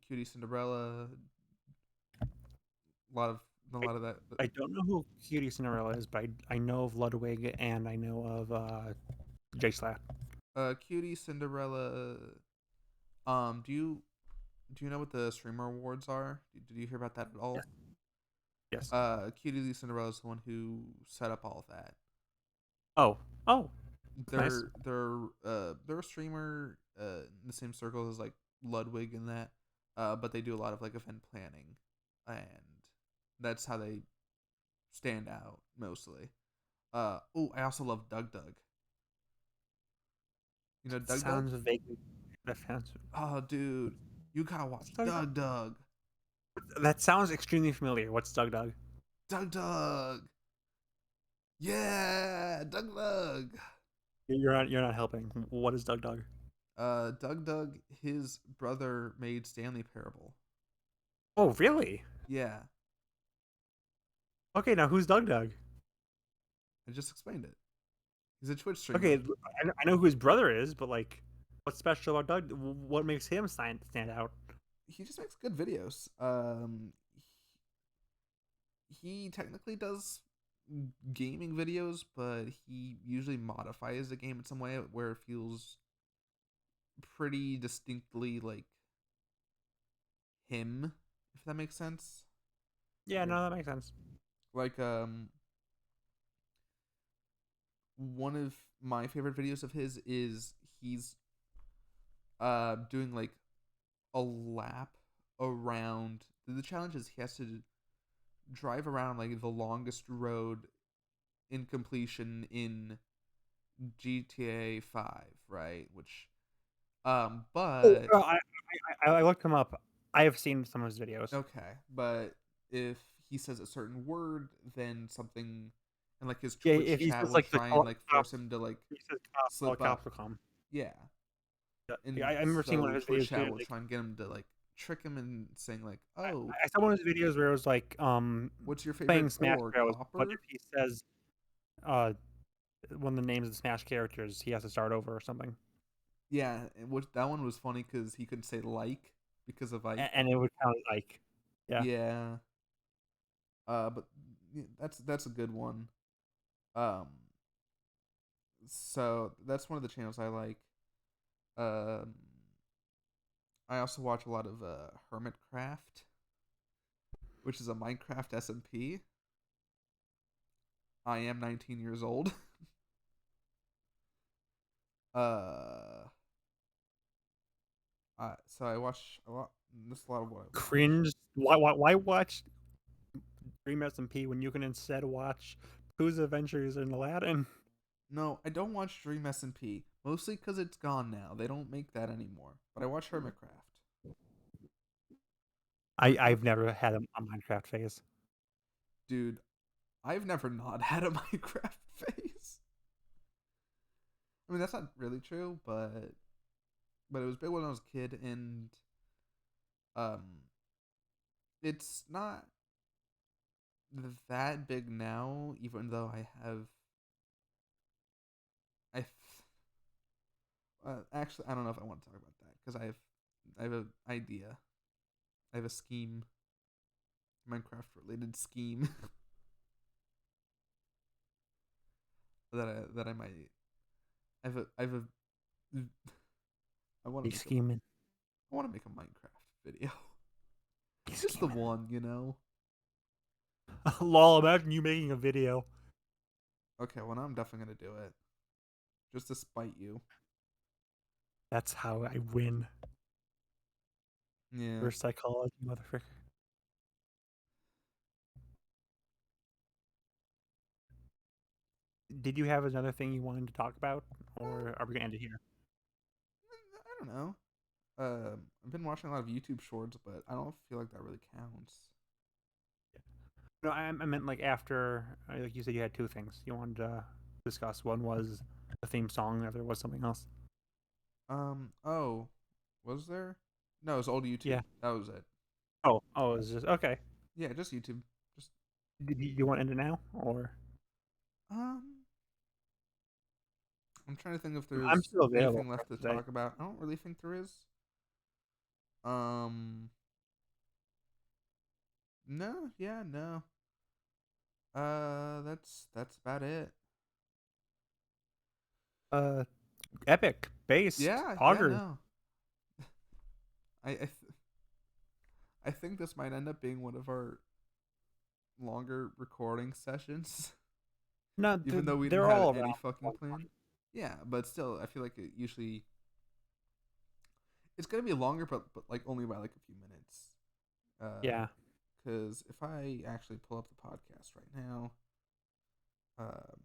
Cutie Cinderella, a I, lot of that. I don't know who Cutie Cinderella is, but I know of Ludwig and I know of J Slap. Cutie Cinderella. Do you know what the streamer awards are? Did you hear about that at Yes. all? Yes. Cutie Cinderella is the one who set up all of that. Oh. Oh. That's nice. They're a streamer in the same circles as like Ludwig and that, but they do a lot of like event planning, and that's how they stand out mostly. Oh, I also love Doug Doug. You know Doug Doug? Sounds vaguely. That sounds. Oh, dude, you gotta watch What's Doug Doug? Doug Doug. That sounds extremely familiar. What's Doug Doug? Doug Doug. Yeah, Doug Doug. You're not helping. What is Doug Doug? Doug Doug, his brother made Stanley Parable. Oh, really? Yeah, Okay, now who's Doug Doug? I just explained it. He's a Twitch Okay, streamer. I know who his brother is, but like, what's special about Doug? What makes him stand out? He just makes good videos. He technically does gaming videos, but he usually modifies the game in some way where it feels pretty distinctly like him, if that makes sense. Yeah, no, that makes sense. Like one of my favorite videos of his is he's doing like a lap around the challenge is he has to drive around like the longest road in completion in GTA 5, right? Which Oh, but I looked him up. I have seen some of his videos. okay, but if he says a certain word, then something and like his Yeah, Twitch if he chat says will like the try and like force him to like he says cops, all slip cops up. will come. Yeah. Yeah, And I remember seeing one so of his Twitch videos chat too. will Like, try and get him to like trick him and saying like, I, "Oh, I saw one of his videos where it was like what's your playing favorite Smash ore, Bros. But if copper?" he says uh one of the names of the Smash characters, he has to start over or something, Yeah, which that one was funny because he couldn't say like because of Ike. and it would count as like, yeah, Yeah, but that's a good one. Um, so that's one of the channels I like. Um, I also watch a lot of Hermitcraft, which is a Minecraft SMP. I am 19 years old. uh, so I watch a lot. This is a lot of what I watch. cringe. Why watch Dream SMP when you can instead watch Pooh's Adventures in Aladdin? No, I don't watch Dream SMP. Mostly because it's gone now. They don't make that anymore. But I watch Hermitcraft. I've never had a Minecraft phase. Dude, I've never not had a Minecraft phase. I mean, that's not really true, but it was big when I was a kid, and um, it's not that big now. Even though I actually I don't know if I want to talk about that because I have an idea. I have a scheme, Minecraft related scheme that I might. I have a I want to He's make a scheming. I want to make a Minecraft video. He's Just the scheming. one, you know. Lol, imagine you making a video. Okay, well now I'm definitely gonna do it just to spite you. That's how I win. Yeah. Reverse psychology, motherfucker. Did you have another thing you wanted to talk about, or are we gonna end it here? I don't know. I've been watching a lot of YouTube shorts, but I don't feel like that really counts. No, I meant like after, like you said, you had two things you wanted to discuss. One was the theme song. The other was something else. Oh, was there? No, it was old YouTube. Yeah. That was it. Oh, it's just okay. Yeah, just YouTube. Just Did you want to end it now, or um, I'm trying to think if I'm there's still available anything for left to today? talk about. I don't really think there is. Um, no, yeah, no. That's about it. Uh, Epic based Yeah, yeah, augers. no. I think this might end up being one of our longer recording sessions, No, even though we didn't they're have all any around fucking 120. plan. Yeah, but still, I feel like it usually it's gonna be longer, but like only by like a few minutes. Yeah. Because if I actually pull up the podcast right now, um,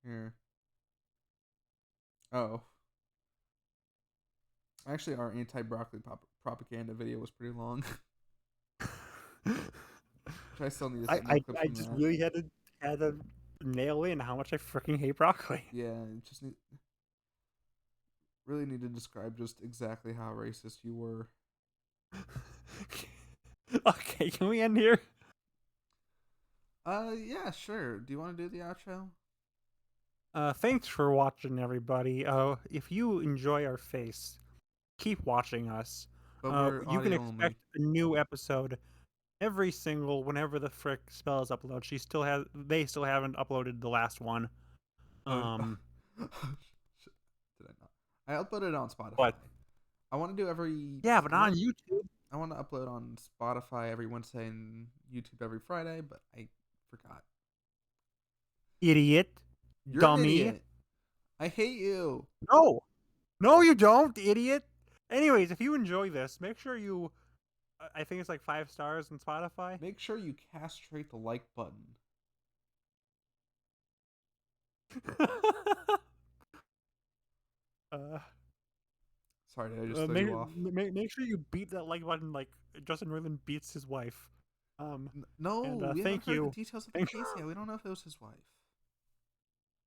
here, oh, actually, our anti-broccoli propaganda video was pretty long. Which I still need to I, see more I clips I from just that. really had to nail in how much I freaking hate broccoli. Yeah, just really need to describe just exactly how racist you were. Okay, can we end here? Yeah, sure. Do you want to do the outro? Thanks for watching, everybody. If you enjoy our face, keep watching us. But we're You can audio only. expect a new episode every single whenever the frick spell is uploaded. They still haven't uploaded the last one. Oh, Um, shit. Did I not? I uploaded it on Spotify. but I want to do every. yeah, but I want on to. YouTube, I want to upload on Spotify every Wednesday and YouTube every Friday, but I forgot. idiot, You're an dummy. idiot. I hate you. No, no, you don't, idiot. Anyways, if you enjoy this, make sure you. I think it's like 5 stars on Spotify. Make sure you castrate the like button. uh, Sorry, did I just throw you off? make sure you beat that like button like Justin Roiland beats his wife. No, And we haven't thank heard the you. details of the Thank- case yet. We don't know if it was his wife.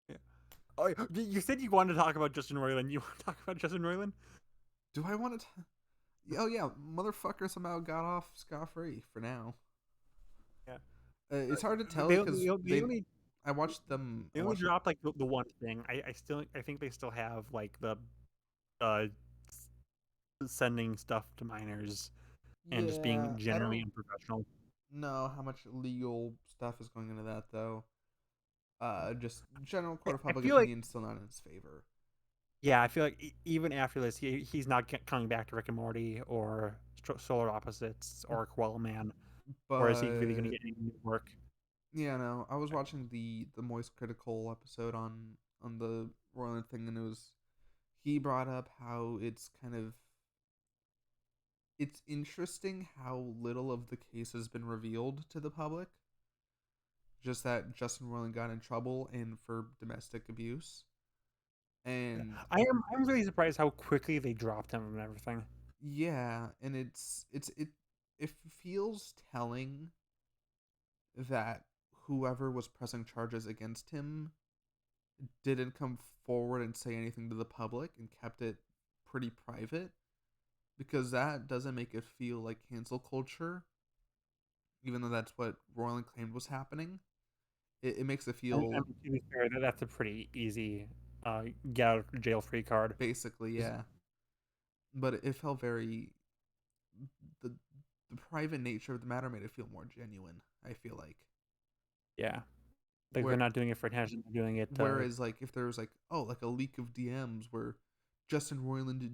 Yeah. Oh, you said you wanted to talk about Justin Roiland. You want to talk about Justin Roiland? Do I want to? Oh yeah, motherfucker somehow got off scot-free for now. Yeah. It's hard to tell They, because they only I watched them. they I only watched. dropped like the one thing. I think they still have like the uh sending stuff to minors and just Yeah, being I generally don't unprofessional. know how much legal stuff is going into that though. Just general I, court of I public feel like opinion still not in his favor. yeah, I feel like even after this, he's not coming back to Rick and Morty or Solar Opposites or Koala Man, or is he really going to But get any new work? yeah, no, I was watching the Moist Critical episode on the Roiland thing, and it was he brought up how it's interesting how little of the case has been revealed to the public. Just that Justin Roiland got in trouble and for domestic abuse, Yeah. and I'm really surprised how quickly they dropped him and everything. yeah, and it feels telling that whoever was pressing charges against him didn't come forward and say anything to the public and kept it pretty private, because that doesn't make it feel like cancel culture, even though that's what Roiland claimed was happening. It makes it feel To be fair, that's a pretty easy get out of jail free card. basically, yeah, but it felt very the the private nature of the matter made it feel more genuine. I feel like Yeah, like they're where not doing it for attention; they're doing it. whereas like if there was like like a leak of DMs where Justin Roiland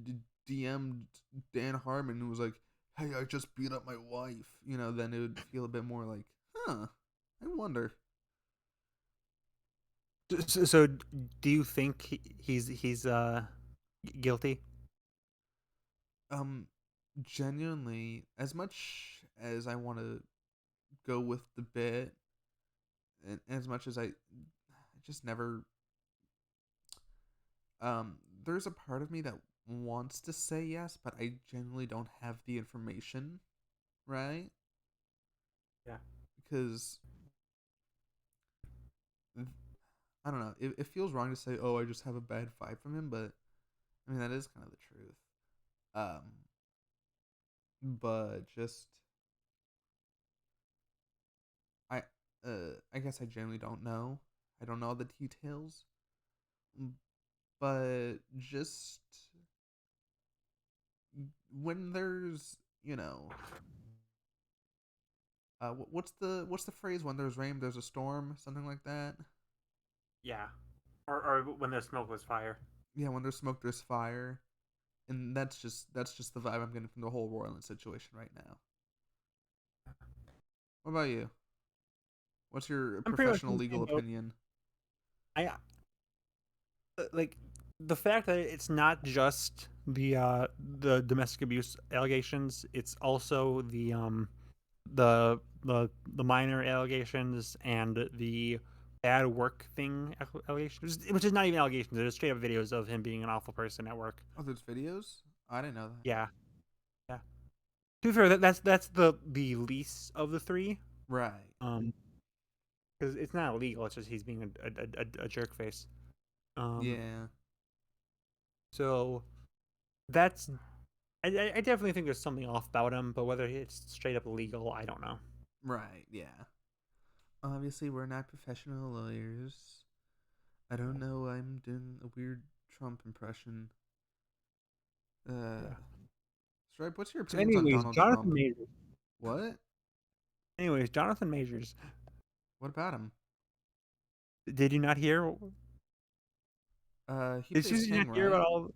DM'd Dan Harmon and was like, "Hey, I just beat up my wife," then it would feel a bit more like, "Huh, I wonder." So, do you think he's guilty? Um, Genuinely, as much as I want to go with the bit, and as much as I just never, there's a part of me that wants to say yes, but I genuinely don't have the information, right? Yeah. Because I don't know, it feels wrong to say, "Oh, I just have a bad vibe from him," but I mean that is kind of the truth. Um, but just I I guess I generally don't know. I don't know the details, but just when there's what's the phrase, when there's rain there's a storm, something like that. Yeah. Or when the smoke was fire. Yeah, when there's smoke there's fire, and that's just the vibe I'm getting from the whole Roiland situation right now. What about you? What's your I'm pretty much professional in the legal same boat. opinion? I like the fact that it's not just the domestic abuse allegations; it's also the minor allegations and the bad work thing allegations, which is not even allegations. They're straight up videos of him being an awful person at work. Oh, there's videos. I didn't know that. Yeah, yeah. To be fair, that's the least of the three. Right. Because it's not illegal. It's just he's being a jerk face. Um, Yeah. so that's I definitely think there's something off about him, but whether it's straight up illegal, I don't know. Right. Yeah. Obviously, we're not professional lawyers. I don't know. I'm doing a weird Trump impression. Uh, Yeah. Stripe, what's your So, opinions on anyways, Donald Jonathan Trump? Majors. What? Anyways, Jonathan Majors. What about him? Did you not hear? He Did plays you not King, hear about right? all?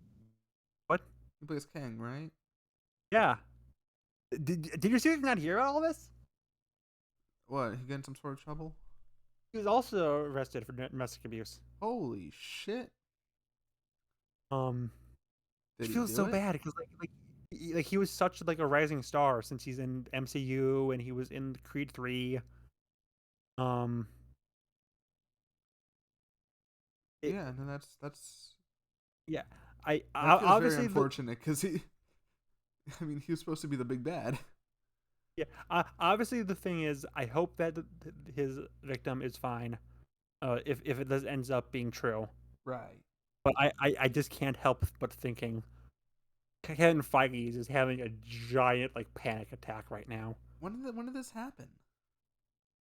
What? He plays King, right? Yeah. Did your students not hear about all this? What? He got in some sort of trouble? He was also arrested for domestic abuse. Holy shit! Um, Did it he feels do so it? bad because like he was such like a rising star since he's in MCU and he was in Creed 3. Um, it Yeah. No, that's yeah. that feels very Obviously the unfortunate because he. I mean, he was supposed to be the big bad. yeah obviously the thing is I hope that his victim is fine. If it does ends up being true, Right. but I just can't help but thinking Kevin Feige is just having a giant like panic attack right now. When did this happen?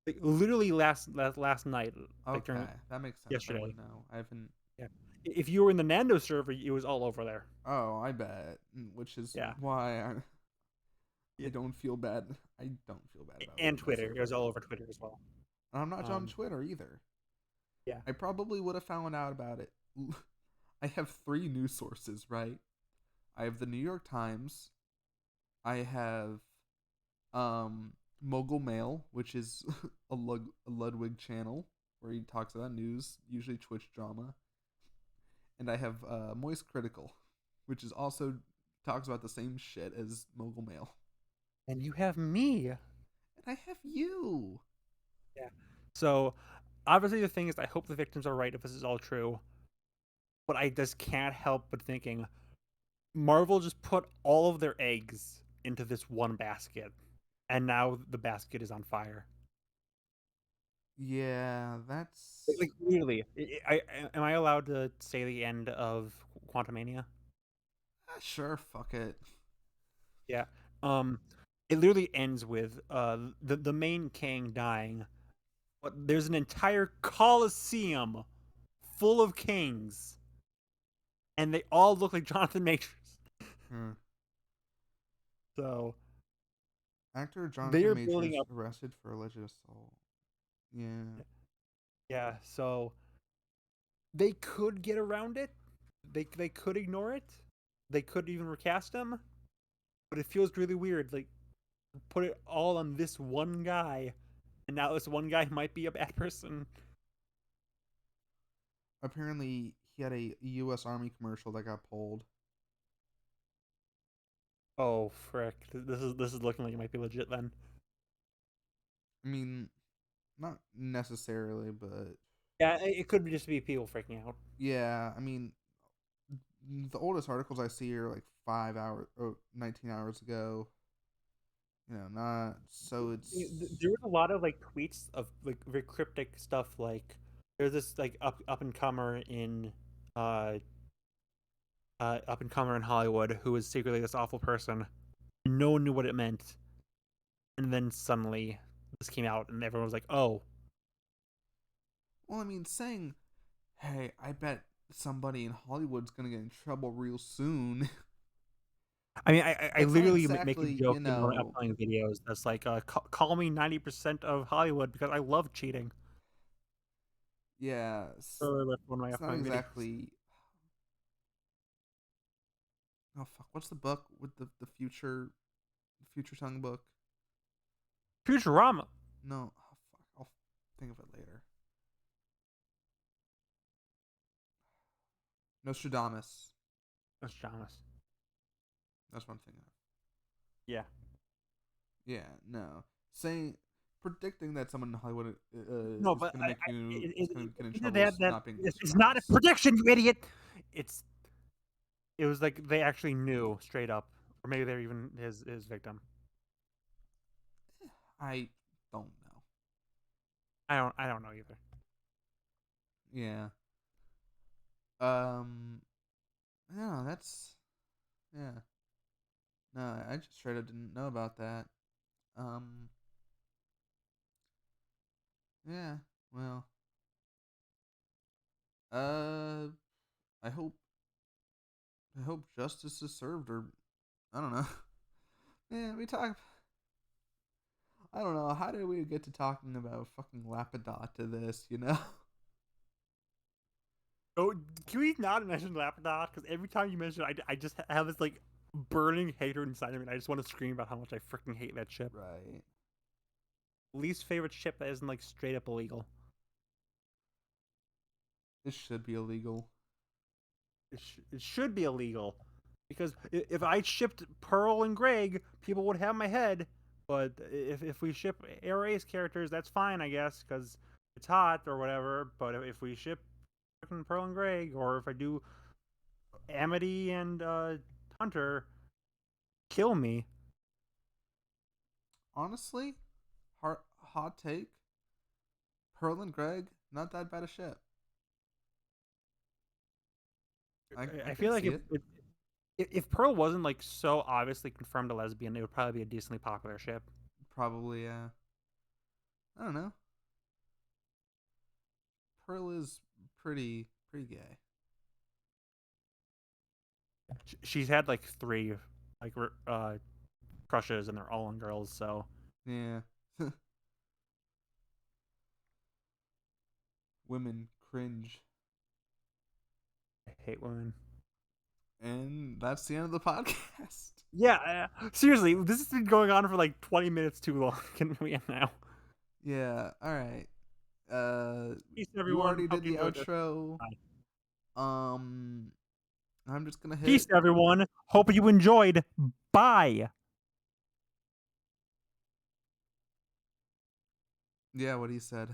Like, literally last night, like during Okay, that makes sense. I yesterday. would know. I haven't. Yeah. If you were in the Nando server, it was all over there. Oh, I bet. Which is Yeah. why I Yeah. don't feel bad. I don't feel bad about And leaving that Twitter. It was server. all over Twitter as well. And I'm not on Um, Twitter either. yeah. I probably would have found out about it. I have three news sources, right? I have the New York Times. I have Mogul Mail, which is a Ludwig channel where he talks about news, usually Twitch drama. And I have Moist Critical, which is also talks about the same shit as Mogul Mail. And you have me. And I have you. Yeah. So obviously the thing is I hope the victims are right if this is all true. But I just can't help but thinking Marvel just put all of their eggs into this one basket. And now the basket is on fire. Yeah, Like that's literally, am I allowed to say the end of Quantumania? sure. Fuck it. Yeah. Um, it literally ends with the main king dying, but there's an entire coliseum full of kings, and they all look like Jonathan Majors. Hmm. So Actor Jonathan they're building Majors up. arrested for alleged assault. Yeah. Yeah. So they could get around it. They could ignore it. They could even recast him, but it feels really weird. Like put it all on this one guy, and now this one guy might be a bad person. Apparently, he had a U.S. Army commercial that got pulled. Oh frick! This is looking like it might be legit then. I mean, not necessarily, but Yeah, it could just be people freaking out. yeah. I mean, the oldest articles I see are like 5 hours or 19 hours ago. Not so. It's There was a lot of like tweets of like very cryptic stuff. Like there's this like up and comer in uh up and comer in Hollywood who was secretly this awful person. No one knew what it meant, and then suddenly this came out, and everyone was like, "Oh, well. I mean, saying, "Hey, I bet somebody in Hollywood's gonna get in trouble real soon." I mean, I That's not literally make a exactly, joke in one of my upcoming videos that's like, call me 90% of Hollywood because I love cheating." Yeah, That's one of my it's not upcoming videos. exactly. Oh fuck! What's the book with the future tongue book? Futurama. No, oh fuck! I'll think of it later. Nostradamus. That's Jonas. That's what I'm thinking of. Yeah. Yeah, no. Saying predicting that someone in Hollywood No, is but gonna make you is gonna get in either trouble is that not being it's not a Nostradamus. prediction, you idiot. It's it was like they actually knew straight up, or maybe they're even his victim. I don't know. I don't know either. Yeah. Um. No, that's yeah. No, I just straight up didn't know about that. Um. Yeah. Well. Uh. I hope. I hope justice is served, or I don't know. Yeah, we talk. I don't know. How did we get to talking about fucking Lapidot to this? You know. Oh, can we not mention Lapidot? Because every time you mention it, I just have this like burning hatred inside of me. And I just want to scream about how much I freaking hate that ship. Right. Least favorite ship that isn't like straight up illegal. This should be illegal. It should be illegal because if I shipped Pearl and Greg, people would have my head. But if we ship Air Ace characters, that's fine, I guess, because it's hot or whatever. But if we ship Pearl and Greg, or if I do Amity and Hunter, kill me. Honestly, hot take. Pearl and Greg, not that bad a ship. I I can feel like see it. if Pearl wasn't like so obviously confirmed a lesbian, it would probably be a decently popular ship. Probably, yeah. I don't know. Pearl is pretty gay. She's had like three like crushes, and they're all on girls. So Yeah. Women cringe. I hate women. And that's the end of the podcast. Yeah, seriously, this has been going on for like 20 minutes too long. Can we end now? Yeah, all right. Peace, You everyone. already Hope did you the enjoyed this. outro. Bye. Um, I'm just gonna Peace, hit. everyone. Hope you enjoyed. Bye. Yeah, what he said.